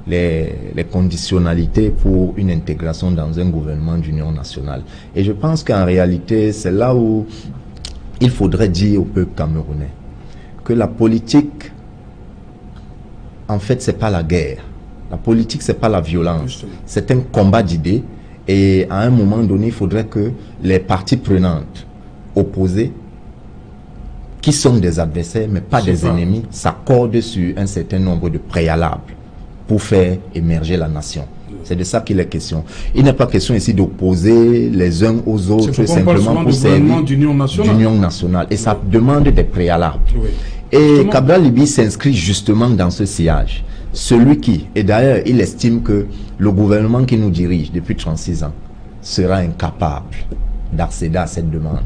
les conditionnalités pour une intégration dans un gouvernement d'union nationale. Et je pense qu'en réalité, c'est là où il faudrait dire au peuple camerounais que la politique, en fait, c'est pas la guerre. La politique, c'est pas la violence. C'est un combat d'idées. Et à un moment donné, il faudrait que les parties prenantes opposées, qui sont des adversaires, mais pas des ennemis, s'accordent sur un certain nombre de préalables pour faire émerger la nation. C'est de ça qu'il est question. Il n'est pas question ici d'opposer les uns aux autres simplement pour servir d'union nationale. Et ça demande des préalables. Oui. Et Cabral Libi s'inscrit justement dans ce sillage. Celui qui, et d'ailleurs il estime que le gouvernement qui nous dirige depuis 36 ans sera incapable d'accéder à cette demande,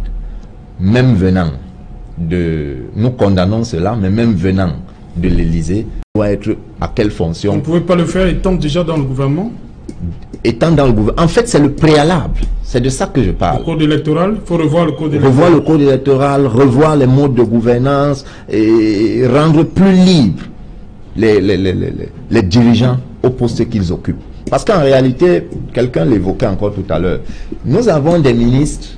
même venant nous condamnons cela, mais même venant de l'Élysée, doit être à quelle fonction? On ne pouvait pas le faire étant déjà dans le gouvernement? Étant dans le gouvernement. En fait, c'est le préalable. C'est de ça que je parle. Le code électoral, il faut revoir le code électoral. Revoir le code électoral, revoir les modes de gouvernance et rendre plus libres les dirigeants au poste qu'ils occupent. Parce qu'en réalité, quelqu'un l'évoquait encore tout à l'heure, nous avons des ministres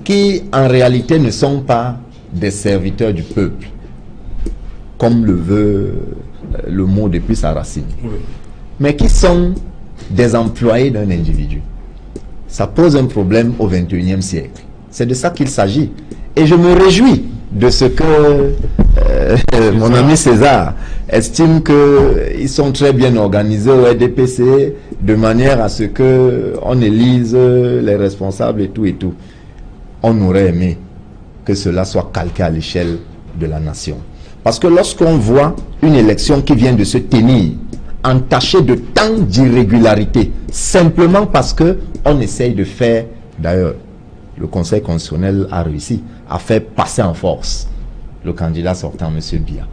qui en réalité ne sont pas des serviteurs du peuple, comme le veut le mot depuis sa racine, oui, mais qui sont des employés d'un individu. Ça pose un problème au XXIe siècle. C'est de ça qu'il s'agit. Et je me réjouis de ce que mon ami César estime qu'ils sont très bien organisés au RDPC, de manière à ce qu'on élise les responsables et tout et tout. On aurait aimé que cela soit calqué à l'échelle de la nation. Parce que lorsqu'on voit une élection qui vient de se tenir entachée de tant d'irrégularités, simplement parce qu'on essaye de faire, d'ailleurs, le Conseil constitutionnel a réussi à faire passer en force le candidat sortant, M. Biya.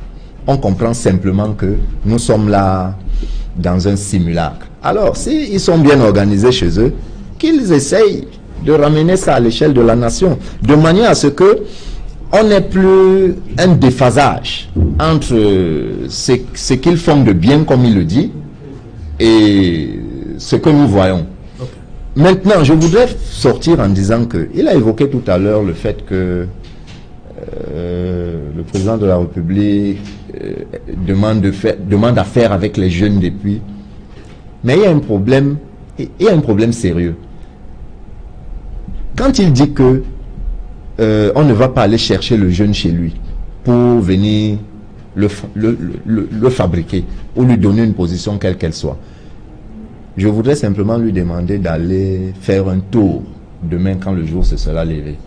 On comprend simplement que nous sommes là dans un simulacre. Alors, s'ils sont bien organisés chez eux, qu'ils essayent de ramener ça à l'échelle de la nation, de manière à ce que on n'ait plus un déphasage entre ce qu'ils font de bien, comme il le dit, et ce que nous voyons. Okay. Maintenant, je voudrais sortir en disant que, il a évoqué tout à l'heure le fait que le président de la République demande à faire avec les jeunes depuis. Mais il y a un problème sérieux. Quand il dit que on ne va pas aller chercher le jeune chez lui pour venir le fabriquer ou lui donner une position quelle qu'elle soit, je voudrais simplement lui demander d'aller faire un tour demain quand le jour se sera levé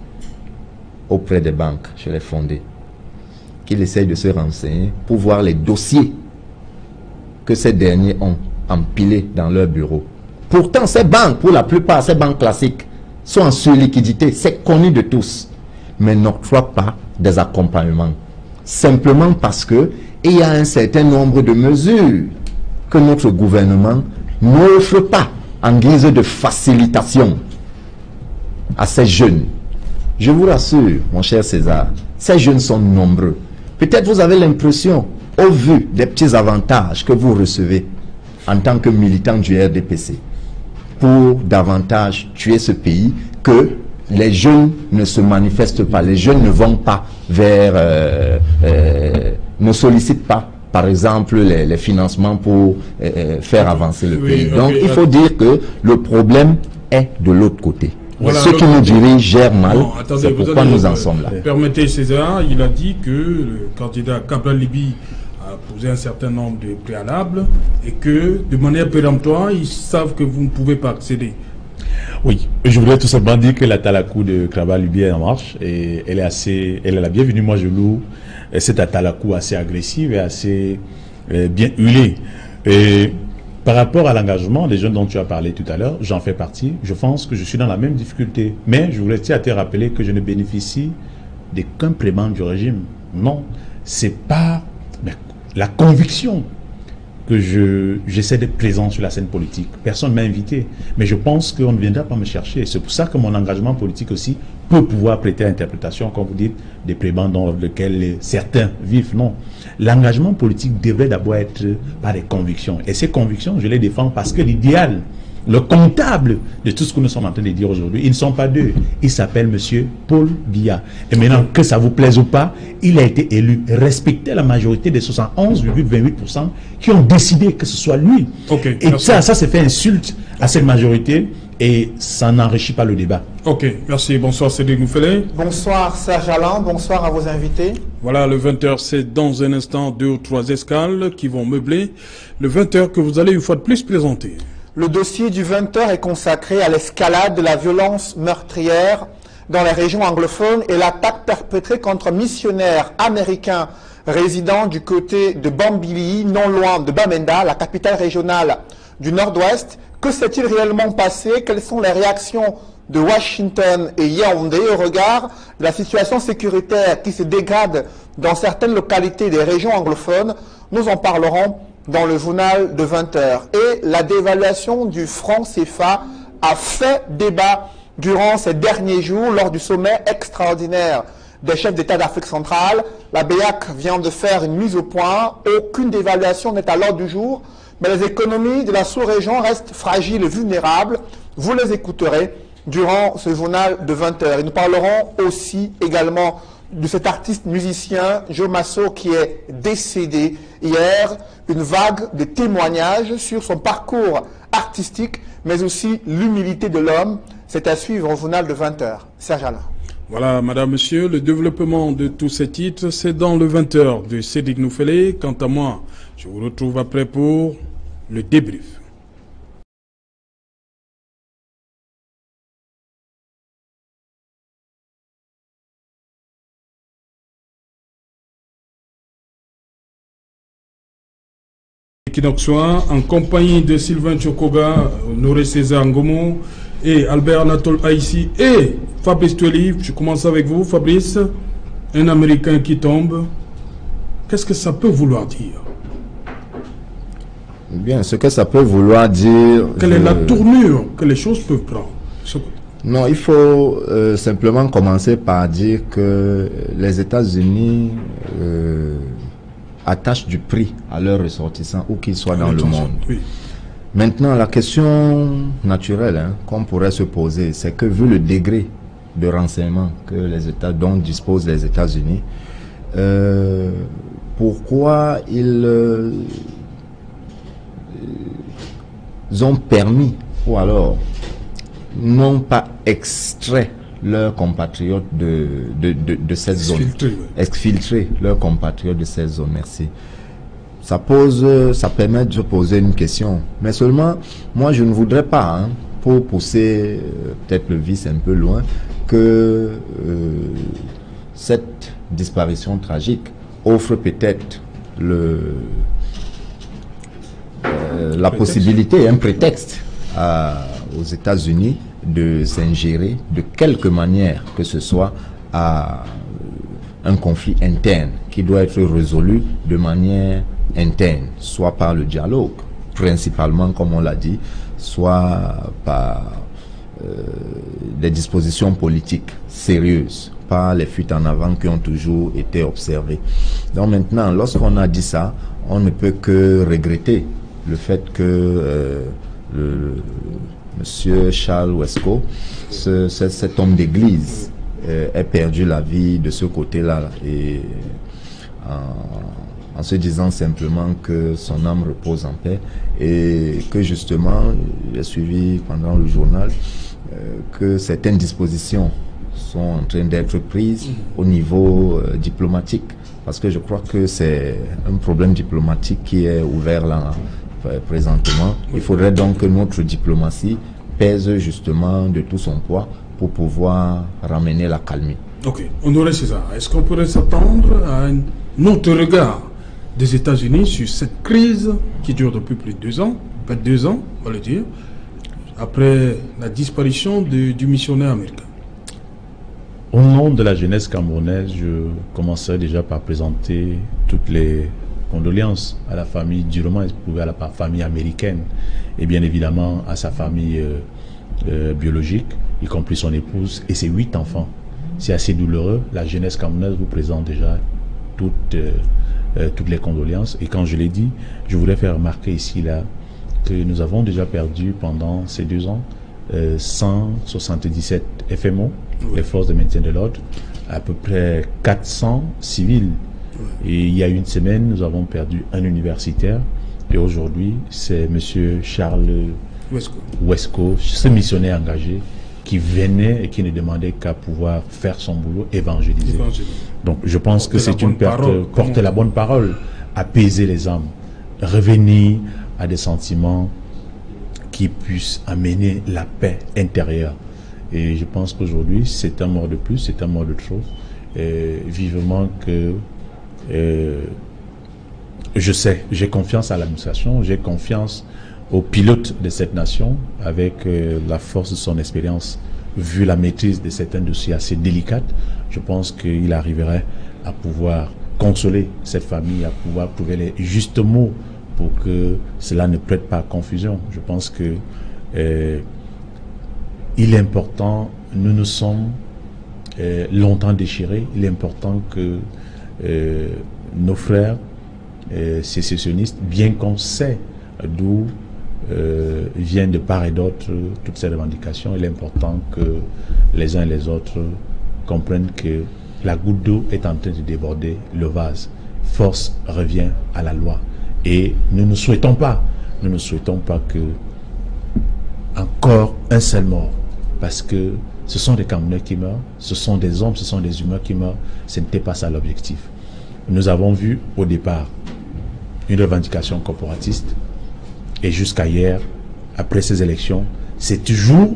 auprès des banques, chez les fondés, qu'il essaye de se renseigner pour voir les dossiers que ces derniers ont empilés dans leur bureau. Pourtant, ces banques, pour la plupart, ces banques classiques, sont en surliquidité, c'est connu de tous, mais n'octroient pas des accompagnements. Simplement parce que il y a un certain nombre de mesures que notre gouvernement n'offre pas en guise de facilitation à ces jeunes. Je vous rassure, mon cher César, ces jeunes sont nombreux. Peut-être vous avez l'impression, au vu des petits avantages que vous recevez en tant que militant du RDPC, pour davantage tuer ce pays, que les jeunes ne se manifestent pas, les jeunes ne vont pas vers, ne sollicitent pas, par exemple, les financements pour faire avancer le pays. Donc, il faut dire que le problème est de l'autre côté. Voilà, ceux qui nous dirigent gèrent mal, c'est pourquoi nous en sommes là. Permettez, César, il a dit que le candidat Cabral Liby a posé un certain nombre de préalables et que, de manière péremptoire, ils savent que vous ne pouvez pas accéder. Oui, je voudrais tout simplement dire que la Talakou de Cabral Liby est en marche et elle est la bienvenue. Moi, je loue cette Talakou assez agressive et assez bien huilée. Et par rapport à l'engagement des jeunes dont tu as parlé tout à l'heure, j'en fais partie. Je pense que je suis dans la même difficulté. Mais je voulais te rappeler que je ne bénéficie d'aucun paiement du régime. Non, c'est pas la conviction que j'essaie d'être présent sur la scène politique. Personne ne m'a invité. Mais je pense qu'on ne viendra pas me chercher. C'est pour ça que mon engagement politique aussi peut pouvoir prêter à interprétation, comme vous dites, des prébendes dans lesquels certains vivent. Non. L'engagement politique devrait d'abord être par des convictions. Et ces convictions, je les défends parce que l'idéal, le comptable de tout ce que nous sommes en train de dire aujourd'hui, ils ne sont pas deux. Il s'appelle M. Paul Biya. Et maintenant, que ça vous plaise ou pas, il a été élu. Respectez la majorité des 71,28% qui ont décidé que ce soit lui. Okay, et ça c'est fait insulte à cette majorité et ça n'enrichit pas le débat. Ok, merci. Bonsoir Cédric Mouffelet. Bonsoir Serge Alain, bonsoir à vos invités. Voilà, le 20h, c'est dans un instant 2 ou 3 escales qui vont meubler le 20h que vous allez une fois de plus présenter. Le dossier du 20h est consacré à l'escalade de la violence meurtrière dans les régions anglophones et l'attaque perpétrée contre missionnaires américains résidant du côté de Bambili, non loin de Bamenda, la capitale régionale du Nord-Ouest. Que s'est-il réellement passé? Quelles sont les réactions de Washington et Yaoundé au regard de la situation sécuritaire qui se dégrade dans certaines localités des régions anglophones. Nous en parlerons dans le journal de 20h. Et la dévaluation du franc CFA a fait débat durant ces derniers jours lors du sommet extraordinaire des chefs d'État d'Afrique centrale. La BEAC vient de faire une mise au point. Aucune dévaluation n'est à l'ordre du jour, mais les économies de la sous-région restent fragiles et vulnérables. Vous les écouterez durant ce journal de 20h. Et nous parlerons aussi également de cet artiste musicien, Joe Masso, qui est décédé hier. Une vague de témoignages sur son parcours artistique, mais aussi l'humilité de l'homme. C'est à suivre au journal de 20h. Serge Alain. Voilà, madame, monsieur, le développement de tous ces titres, c'est dans le 20h de Cédric Noufélé. Quant à moi, je vous retrouve après pour le débrief. En compagnie de Sylvain Tchokoga, Noré César Ngomo et Albert Anatole Haïssi et Fabrice Tueli. Je commence avec vous, Fabrice. Un Américain qui tombe, qu'est-ce que ça peut vouloir dire? Bien, ce que ça peut vouloir dire... Quelle est la tournure que les choses peuvent prendre? Non, il faut simplement commencer par dire que les États-Unis attachent du prix à leurs ressortissants où qu'ils soient dans le monde. Oui. Maintenant, la question naturelle qu'on pourrait se poser, c'est que vu le degré de renseignement que les États dont disposent les États-Unis, pourquoi ils ont permis ou alors n'ont pas extrait leurs compatriotes de cette zone, exfiltrer leurs compatriotes de cette zone. Merci. Ça permet de se poser une question. Mais seulement, moi, je ne voudrais pas, pour pousser peut-être le vice un peu loin, que cette disparition tragique offre peut-être la possibilité, un prétexte aux États-Unis de s'ingérer de quelque manière que ce soit à un conflit interne qui doit être résolu de manière interne, soit par le dialogue, principalement comme on l'a dit, soit par des dispositions politiques sérieuses, pas les fuites en avant qui ont toujours été observées. Donc maintenant, lorsqu'on a dit ça, on ne peut que regretter le fait que Monsieur Charles Wesco, cet homme d'église, ait perdu la vie de ce côté-là, et en se disant simplement que son âme repose en paix, et que justement, j'ai suivi pendant le journal que certaines dispositions sont en train d'être prises au niveau diplomatique, parce que je crois que c'est un problème diplomatique qui est ouvert là présentement. Il faudrait donc que notre diplomatie pèse justement de tout son poids pour pouvoir ramener la calmie. Ok, Honoré César, est-ce qu'on pourrait s'attendre à un autre regard des États-Unis sur cette crise qui dure depuis plus de 2 ans, peut-être 2 ans, on va le dire, après la disparition du missionnaire américain? Au nom de la jeunesse camerounaise, je commencerai déjà par présenter toutes les condoléances à la famille durement éprouvée, à la famille américaine, et bien évidemment à sa famille biologique, y compris son épouse et ses 8 enfants. C'est assez douloureux. La jeunesse camerounaise vous présente déjà toutes les condoléances. Et quand je l'ai dit, je voulais faire remarquer ici là que nous avons déjà perdu pendant ces 2 ans 177 FMO, les forces de maintien de l'ordre, à peu près 400 civils. Et il y a une semaine, nous avons perdu un universitaire. Et aujourd'hui, c'est M. Charles Wesco, ce missionnaire engagé, qui venait et qui ne demandait qu'à pouvoir faire son boulot, évangéliser. Donc je pense que c'est une perte, porter la bonne parole, apaiser les âmes, revenir à des sentiments qui puissent amener la paix intérieure. Et je pense qu'aujourd'hui, c'est un mort de plus, c'est un mort de trop. Et vivement que je sais, j'ai confiance à l'administration, j'ai confiance aux pilotes de cette nation avec la force de son expérience vu la maîtrise de certains dossiers assez délicates, je pense qu'il arriverait à pouvoir consoler cette famille, à pouvoir trouver les justes mots pour que cela ne prête pas à confusion. Je pense que il est important, nous nous sommes longtemps déchirés, il est important que nos frères sécessionnistes, bien qu'on sait d'où viennent de part et d'autre toutes ces revendications, il est important que les uns et les autres comprennent que la goutte d'eau est en train de déborder le vase. Force revient à la loi. Et nous ne souhaitons pas que encore un seul mort, parce que ce sont des Camerounais qui meurent, ce sont des hommes, ce sont des humains qui meurent. Ce n'était pas ça l'objectif. Nous avons vu au départ une revendication corporatiste, et jusqu'à hier, après ces élections, c'est toujours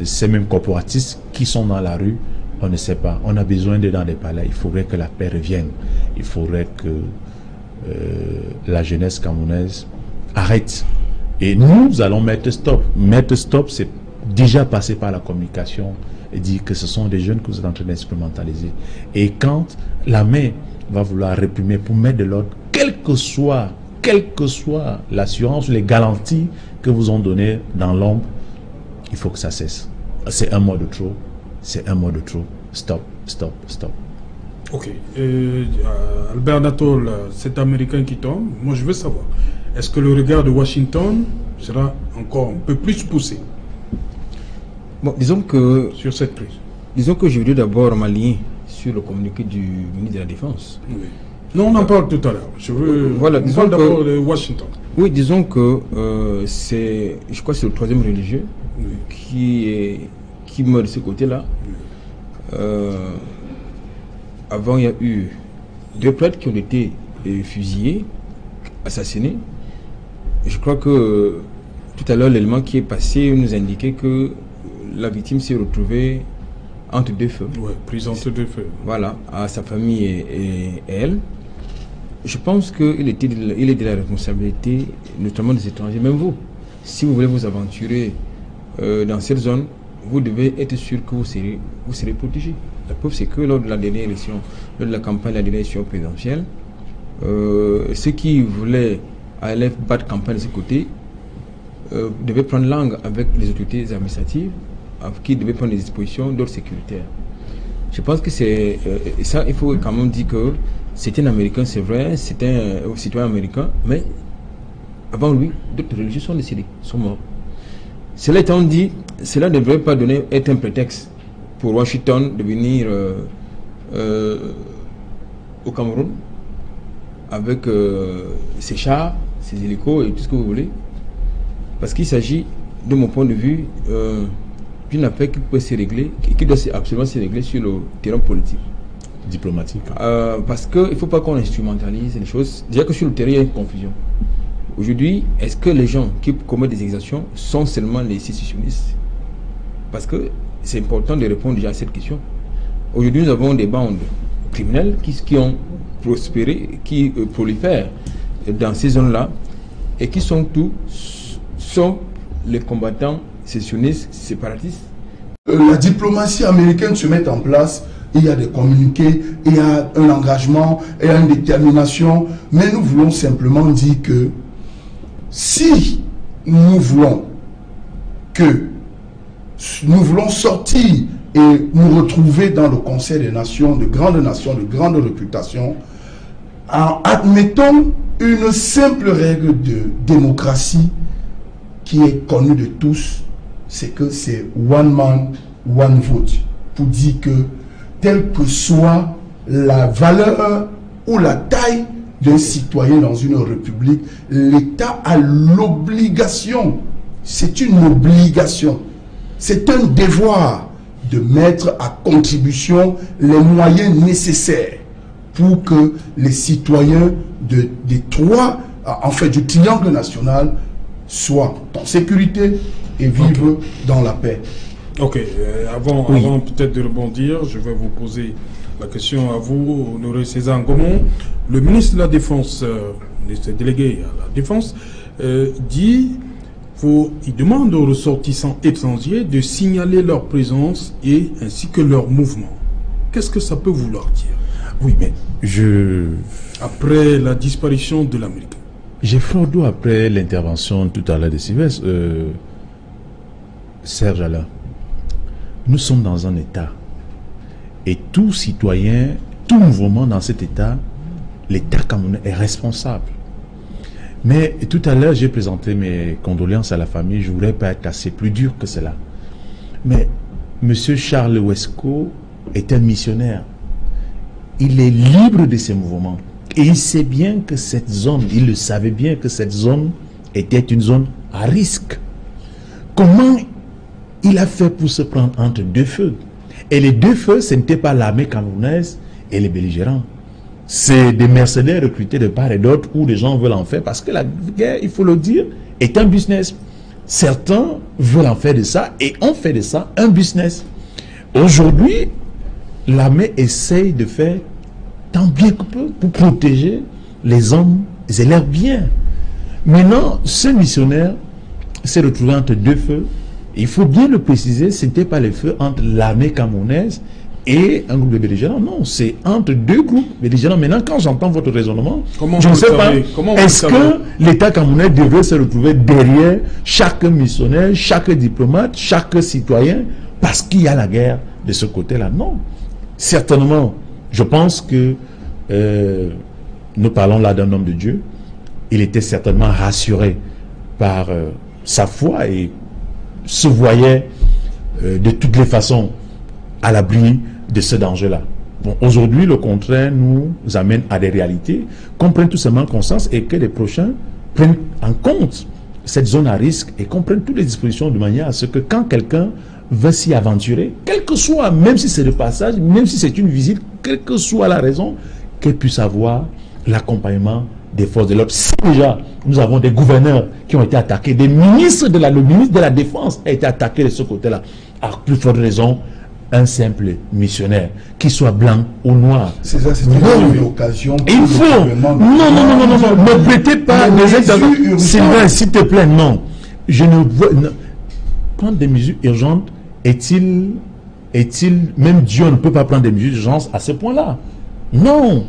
ces mêmes corporatistes qui sont dans la rue. On ne sait pas. On a besoin d'eux dans les palais. Il faudrait que la paix revienne. Il faudrait que la jeunesse camerounaise arrête. Et nous allons mettre stop. Mettre stop, c'est déjà passer par la communication et dire que ce sont des jeunes que vous êtes en train d'instrumentaliser. Et quand la main va vouloir réprimer pour mettre de l'ordre, quelle que soit l'assurance, les garanties que vous ont données dans l'ombre, il faut que ça cesse. C'est un mot de trop. C'est un mot de trop. Stop, stop, stop. Ok. Albert Natol, cet Américain qui tombe, moi je veux savoir, est-ce que le regard de Washington sera encore un peu plus poussé? Bon, disons que... Sur cette crise. Disons que je voudrais d'abord m'aligner sur le communiqué du ministre de la Défense. Oui. Non, on en parle tout à l'heure. Je veux... Voilà, on parle d'abord de Washington. Oui, disons que je crois que c'est le troisième religieux qui meurt de ce côté-là. Oui. Avant, il y a eu 2 prêtres qui ont été fusillés, assassinés. Je crois que tout à l'heure, l'élément qui est passé nous indiquait que la victime s'est retrouvée entre 2 feux. Oui, prise entre 2 feux. Voilà, à sa famille et elle. Je pense qu'il est de la responsabilité, notamment des étrangers, même vous. Si vous voulez vous aventurer dans cette zone, vous devez être sûr que vous serez protégé. La preuve, c'est que lors de la dernière élection, lors de la campagne de la dernière élection présidentielle, ceux qui voulaient aller battre campagne de ce côté devaient prendre langue avec les autorités administratives qui devaient prendre des dispositions d'ordre sécuritaire. Je pense que c'est ça, il faut quand même dire que c'est un Américain, c'est vrai, c'est un citoyen américain, mais avant lui, d'autres religieux sont décédés, sont morts. Cela étant dit, cela ne devrait pas être un prétexte pour Washington de venir au Cameroun avec ses chars, ses hélicos et tout ce que vous voulez. Parce qu'il s'agit, de mon point de vue, d'une affaire qui peut se régler, qui doit absolument se régler sur le terrain politique. Diplomatique. Parce qu'il ne faut pas qu'on instrumentalise les choses. Déjà que sur le terrain, il y a une confusion. Aujourd'hui, est-ce que les gens qui commettent des exactions sont seulement les sécessionnistes? Parce que c'est important de répondre déjà à cette question. Aujourd'hui, nous avons des bandes criminelles qui ont prospéré, qui prolifèrent dans ces zones-là et qui sont les combattants sécessionnistes, séparatistes. La diplomatie américaine se met en place, il y a des communiqués, il y a un engagement, il y a une détermination, mais nous voulons simplement dire que si nous voulons sortir et nous retrouver dans le Conseil des Nations, de grande réputation, admettons une simple règle de démocratie qui est connue de tous, c'est que c'est one man, one vote, pour dire que telle que soit la valeur ou la taille d'un citoyen dans une république, l'État a l'obligation, c'est une obligation, c'est un devoir de mettre à contribution les moyens nécessaires pour que les citoyens du triangle national soient en sécurité et vivent dans la paix. Ok, avant peut-être de rebondir, je vais vous poser la question à vous, Honoré César Ngomon. Le ministre de la Défense, ministre délégué à la Défense, dit il demande aux ressortissants étrangers de signaler leur présence et ainsi que leur mouvement. Qu'est-ce que ça peut vouloir dire? Oui, mais après la disparition de l'Amérique. J'ai fort d'eau après l'intervention tout à l'heure de Sylvestre. Serge Alain, nous sommes dans un État. Et tout citoyen, tout mouvement dans cet État, l'État camerounais est responsable. Mais tout à l'heure, j'ai présenté mes condoléances à la famille. Je ne voulais pas être assez plus dur que cela. Mais M. Charles Wesco est un missionnaire. Il est libre de ses mouvements. Et il sait bien que cette zone, il le savait bien que cette zone était une zone à risque. Comment il a fait pour se prendre entre deux feux? Et les deux feux, ce n'était pas l'armée camerounaise et les belligérants. C'est des mercenaires recrutés de part et d'autre où les gens veulent en faire, parce que la guerre, il faut le dire, est un business. Certains veulent en faire de ça et ont fait de ça un business. Aujourd'hui, l'armée essaye de faire tant bien que peut pour protéger les hommes et leurs biens. Maintenant, ce missionnaire s'est retrouvé entre deux feux. Il faut bien le préciser, ce n'était pas le feu entre l'armée camerounaise et un groupe de belligérants. Non, c'est entre deux groupes belligérants. Maintenant, quand j'entends votre raisonnement, je ne sais pas, est-ce que l'État camerounais devrait se retrouver derrière chaque missionnaire, chaque diplomate, chaque citoyen, parce qu'il y a la guerre de ce côté-là? Non. Certainement, je pense que nous parlons là d'un homme de Dieu. Il était certainement rassuré par sa foi et se voyait de toutes les façons à l'abri de ce danger-là. Bon, aujourd'hui, le contraire nous amène à des réalités qu'on prenne tout simplement conscience et que les prochains prennent en compte cette zone à risque et qu'on prenne toutes les dispositions de manière à ce que quand quelqu'un veut s'y aventurer, quel que soit, même si c'est le passage, même si c'est une visite, quelle que soit la raison, qu'elle puisse avoir l'accompagnement des forces de l'ordre. Si déjà nous avons des gouverneurs qui ont été attaqués, des ministres le ministre de la Défense a été attaqué de ce côté-là, à plus forte raison, un simple missionnaire, qu'il soit blanc ou noir. C'est ça, c'est une occasion. Il faut. Non, ne prêtez pas des exemples. Sylvain, s'il te plaît, non. Je ne vois. Prendre des mesures urgentes, est-il, même Dieu ne peut pas prendre des mesures d'urgence à ce point-là? Non.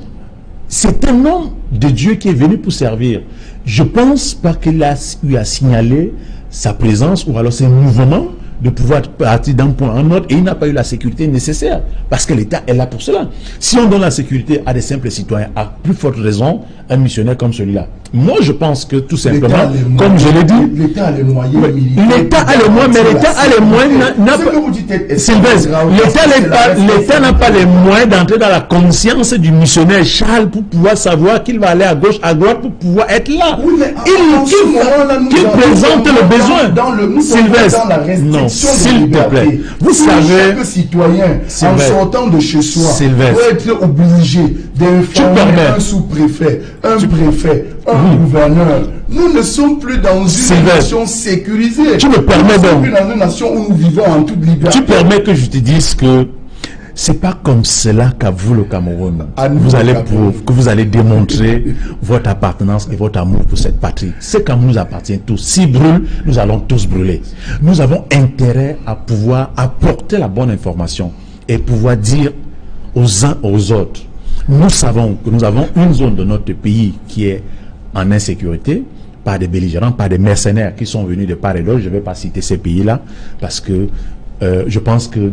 C'est un homme de Dieu qui est venu pour servir. Je pense pas qu'il a eu à signaler sa présence ou alors ses mouvements de pouvoir partir d'un point à un autre et il n'a pas eu la sécurité nécessaire parce que l'État est là pour cela. Si on donne la sécurité à des simples citoyens, à plus forte raison, un missionnaire comme celui-là. Moi, je pense que tout simplement, comme je l'ai dit, l'État a les moyens militaires. L'État a les moyens, mais l'État a les moyens. L'État n'a pas les moyens d'entrer dans la conscience du missionnaire Charles pour pouvoir savoir qu'il va aller à gauche, à droite pour pouvoir être là. Oui, mais il présente le besoin. Sylvestre, non, s'il te plaît. Vous savez, chaque citoyen, en sortant de chez soi, doit être obligé d'informer un sous-préfet, un préfet, un gouverneur. Nous ne sommes plus dans une nation sécurisée. Tu me permets donc. Nous ne sommes plus dans une nation où nous vivons en toute liberté. Tu permets que je te dise que c'est pas comme cela qu'à vous le Cameroun, que vous allez démontrer votre appartenance et votre amour pour cette patrie. C'est comme nous appartient tous. Si brûle, nous allons tous brûler. Nous avons intérêt à pouvoir apporter la bonne information et pouvoir dire aux uns aux autres. Nous savons que nous avons une zone de notre pays qui est en insécurité par des belligérants, par des mercenaires qui sont venus de part et d'autre. Je ne vais pas citer ces pays-là parce que je pense que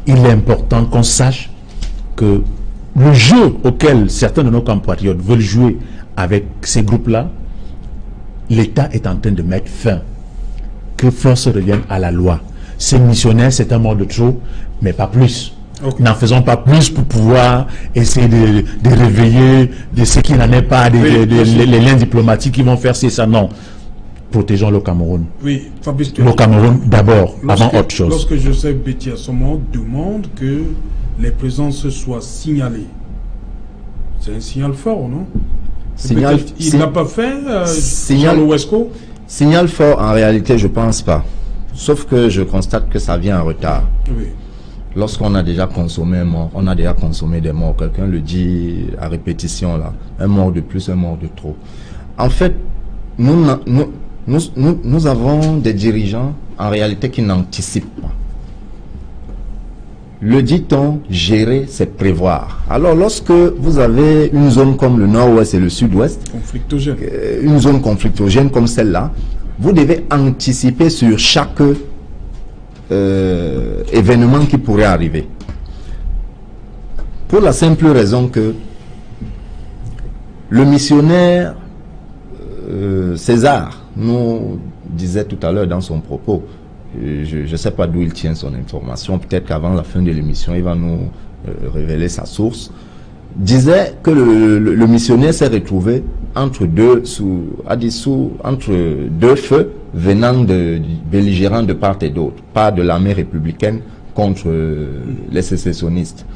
il est important qu'on sache que le jeu auquel certains de nos compatriotes veulent jouer avec ces groupes-là, l'État est en train de mettre fin. Que force revienne à la loi. Ces missionnaires, c'est un mort de trop, mais pas plus. Okay. N'en faisons pas plus pour pouvoir essayer de réveiller de ce qu'il n'en est pas, les liens diplomatiques qui vont faire ça. Non. Protégeons le Cameroun. Oui, Fabrice, le Cameroun d'abord, avant autre chose. Lorsque Joseph Betty Assomo demande que les présences soient signalées, c'est un signal fort, non? Il n'a pas fait, Jean Wesco? Signal fort, en réalité, je ne pense pas. Sauf que je constate que ça vient en retard. Oui. Lorsqu'on a déjà consommé un mort, on a déjà consommé des morts. Quelqu'un le dit à répétition, là. Un mort de plus, un mort de trop. En fait, nous avons des dirigeants en réalité qui n'anticipent pas. Le dit-on, gérer, c'est prévoir. Alors, lorsque vous avez une zone comme le nord-ouest et le sud-ouest, une zone conflictogène comme celle-là, vous devez anticiper sur chaque événement qui pourrait arriver. Pour la simple raison que le missionnaire César nous disait tout à l'heure dans son propos, je ne sais pas d'où il tient son information, peut-être qu'avant la fin de l'émission, il va nous révéler sa source, disait que le missionnaire s'est retrouvé entre deux feux venant de belligérants de part et d'autre, pas de l'armée républicaine contre les sécessionnistes.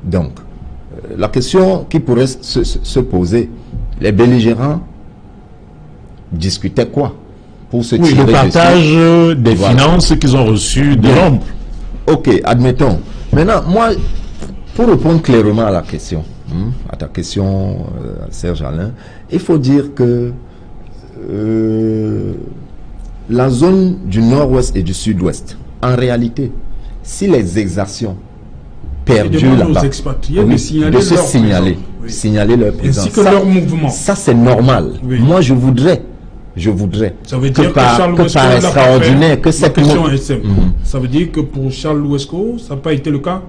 Donc, la question qui pourrait se poser, les belligérants discutaient quoi pour se tirer le partage des finances qu'ils ont reçues de l'homme. Ok, admettons. Maintenant, moi, pour répondre clairement à la question, à ta question, Serge Alain, il faut dire que la zone du nord-ouest et du sud-ouest, en réalité, si les exactions perdurent là-bas, de se signaler leur présence, ainsi que leur mouvement. Ça, c'est normal. Oui. Moi, je voudrais ça veut dire que par extraordinaire que cette ça veut dire que pour Charles Louesco, ça n'a pas été le cas.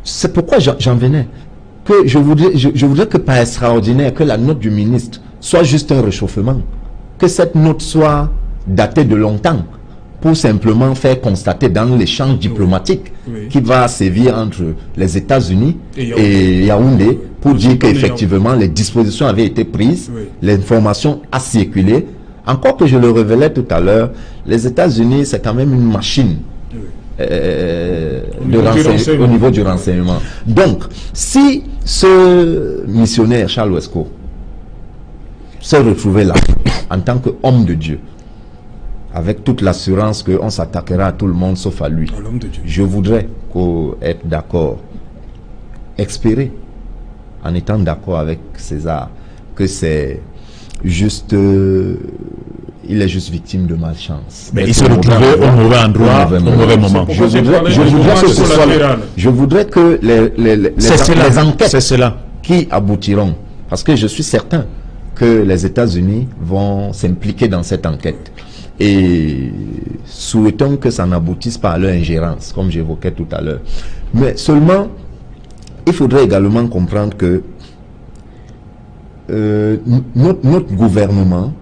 C'est pourquoi j'en venais. Que je voudrais que par extraordinaire, que la note du ministre soit juste un réchauffement, que cette note soit datée de longtemps, pour simplement faire constater dans l'échange diplomatique qui va sévir entre les États-Unis et Yaoundé pour dire qu'effectivement les dispositions avaient été prises, l'information a circulé. Encore que je le révélais tout à l'heure, les États-Unis, c'est quand même une machine au niveau du renseignement. Donc, si ce missionnaire Charles Louesco s'est retrouvé là en tant qu'homme de Dieu, avec toute l'assurance qu'on s'attaquera à tout le monde sauf à lui, je voudrais être d'accord, espérer, en étant d'accord avec César, que c'est juste, il est juste victime de malchance. Mais il se retrouvait au mauvais endroit, au mauvais moment. Je voudrais que les enquêtes qui aboutiront, parce que je suis certain que les États-Unis vont s'impliquer dans cette enquête. Et souhaitons que ça n'aboutisse pas à leur ingérence, comme j'évoquais tout à l'heure. Mais seulement, il faudrait également comprendre que notre gouvernement,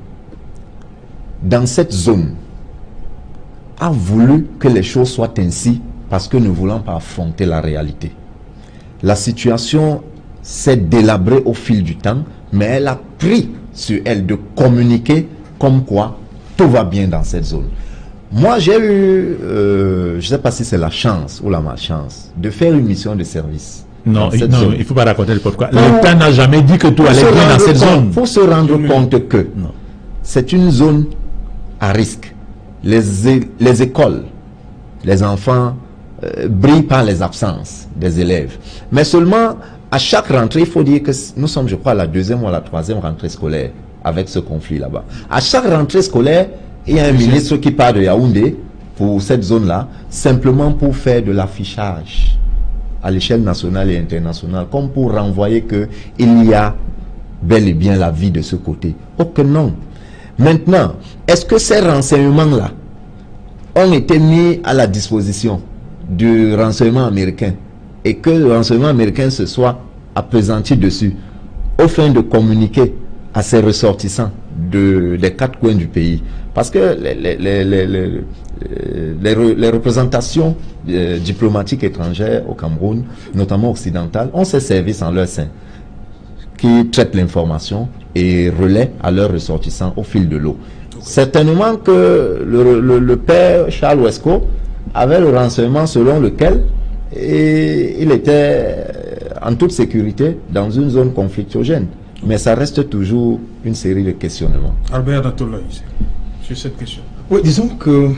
dans cette zone, a voulu que les choses soient ainsi parce que ne voulant pas affronter la réalité. La situation s'est délabrée au fil du temps, mais elle a pris sur elle de communiquer comme quoi tout va bien dans cette zone. Moi, j'ai eu, je ne sais pas si c'est la chance ou la malchance, de faire une mission de service. Non, il ne faut pas raconter le pourquoi. L'État n'a jamais dit que tout allait bien dans cette zone. Il faut se rendre compte que c'est une zone à risque. Les écoles, les enfants brillent par les absences des élèves. Mais seulement, à chaque rentrée, il faut dire que nous sommes, je crois, à la 2e ou à la 3e rentrée scolaire avec ce conflit là-bas. À chaque rentrée scolaire, il y a un ministre qui part de Yaoundé pour cette zone-là, simplement pour faire de l'affichage à l'échelle nationale et internationale, comme pour renvoyer qu'il y a bel et bien la vie de ce côté. Oh que non. Maintenant, est-ce que ces renseignements-là ont été mis à la disposition du renseignement américain et que le renseignement américain se soit appesanti dessus au fin de communiquer à ses ressortissants des 4 coins du pays? Parce que les représentations diplomatiques étrangères au Cameroun, notamment occidentales, ont ces services en leur sein qui traitent l'information et relaient à leurs ressortissants au fil de l'eau. Certainement que le père Charles Louesco avait le renseignement selon lequel il était en toute sécurité dans une zone conflictogène. Mais ça reste toujours une série de questionnements. Albert Natola, sur cette question. Oui, disons que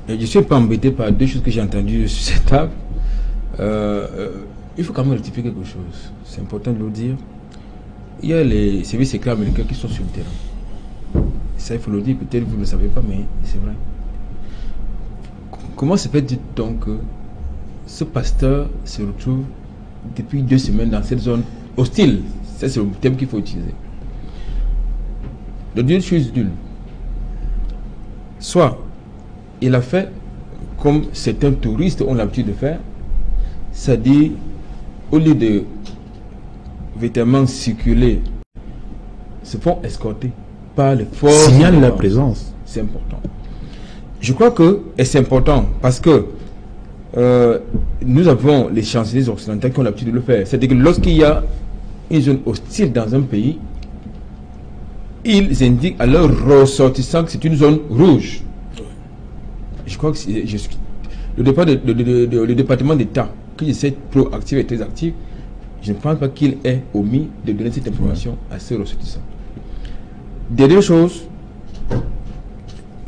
je ne suis pas embêté par 2 choses que j'ai entendues sur cette table. Il faut quand même rectifier quelque chose. C'est important de le dire. Il y a les services secrets américains qui sont sur le terrain. ça il faut le dire, peut-être vous ne le savez pas, mais c'est vrai. Comment se fait donc que ce pasteur se retrouve depuis 2 semaines dans cette zone hostile? Ça, c'est le terme qu'il faut utiliser. De deux choses d'une. Soit il a fait comme certains touristes ont l'habitude de faire, c'est-à-dire au lieu de véritablement circuler, se font escorter par les forces. Signale la présence. C'est important. Je crois que, et c'est important parce que nous avons les chanceliers occidentaux qui ont l'habitude de le faire. C'est-à-dire que lorsqu'il y a une zone hostile dans un pays, ils indiquent à leurs ressortissants que c'est une zone rouge. Je crois que le département d'État, qui essaie d'être proactif et très actif, je ne pense pas qu'il ait omis de donner cette information à ses ressortissants. Dernière chose,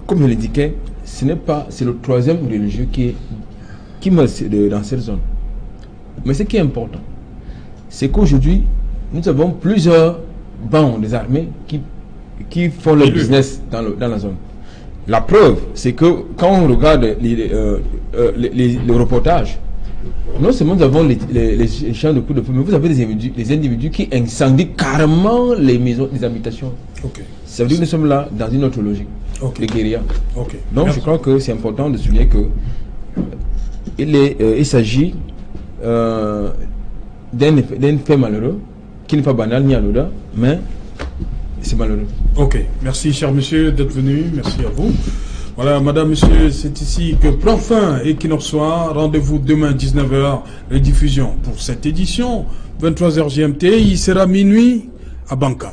comme je l'indiquais, c'est le 3e religieux qui meurt dans cette zone. Mais ce qui est important, c'est qu'aujourd'hui, nous avons plusieurs bandes des armées qui font leur business dans la zone. La preuve, c'est que quand on regarde les reportages, non seulement nous avons les champs de coups de feu, mais vous avez des individus qui incendient carrément les maisons, les habitations. Ça veut dire que nous sommes là dans une autre logique de guérilla. Donc je crois que c'est important de souligner que il s'agit d'un fait malheureux qui n'est pas banal ni anodin, mais c'est malheureux. Ok, merci cher monsieur d'être venu, merci à vous. Voilà, madame, monsieur, c'est ici que prend fin Equinox Soir. Rendez-vous demain 19h, rediffusion pour cette édition. 23h GMT, il sera minuit à Banca.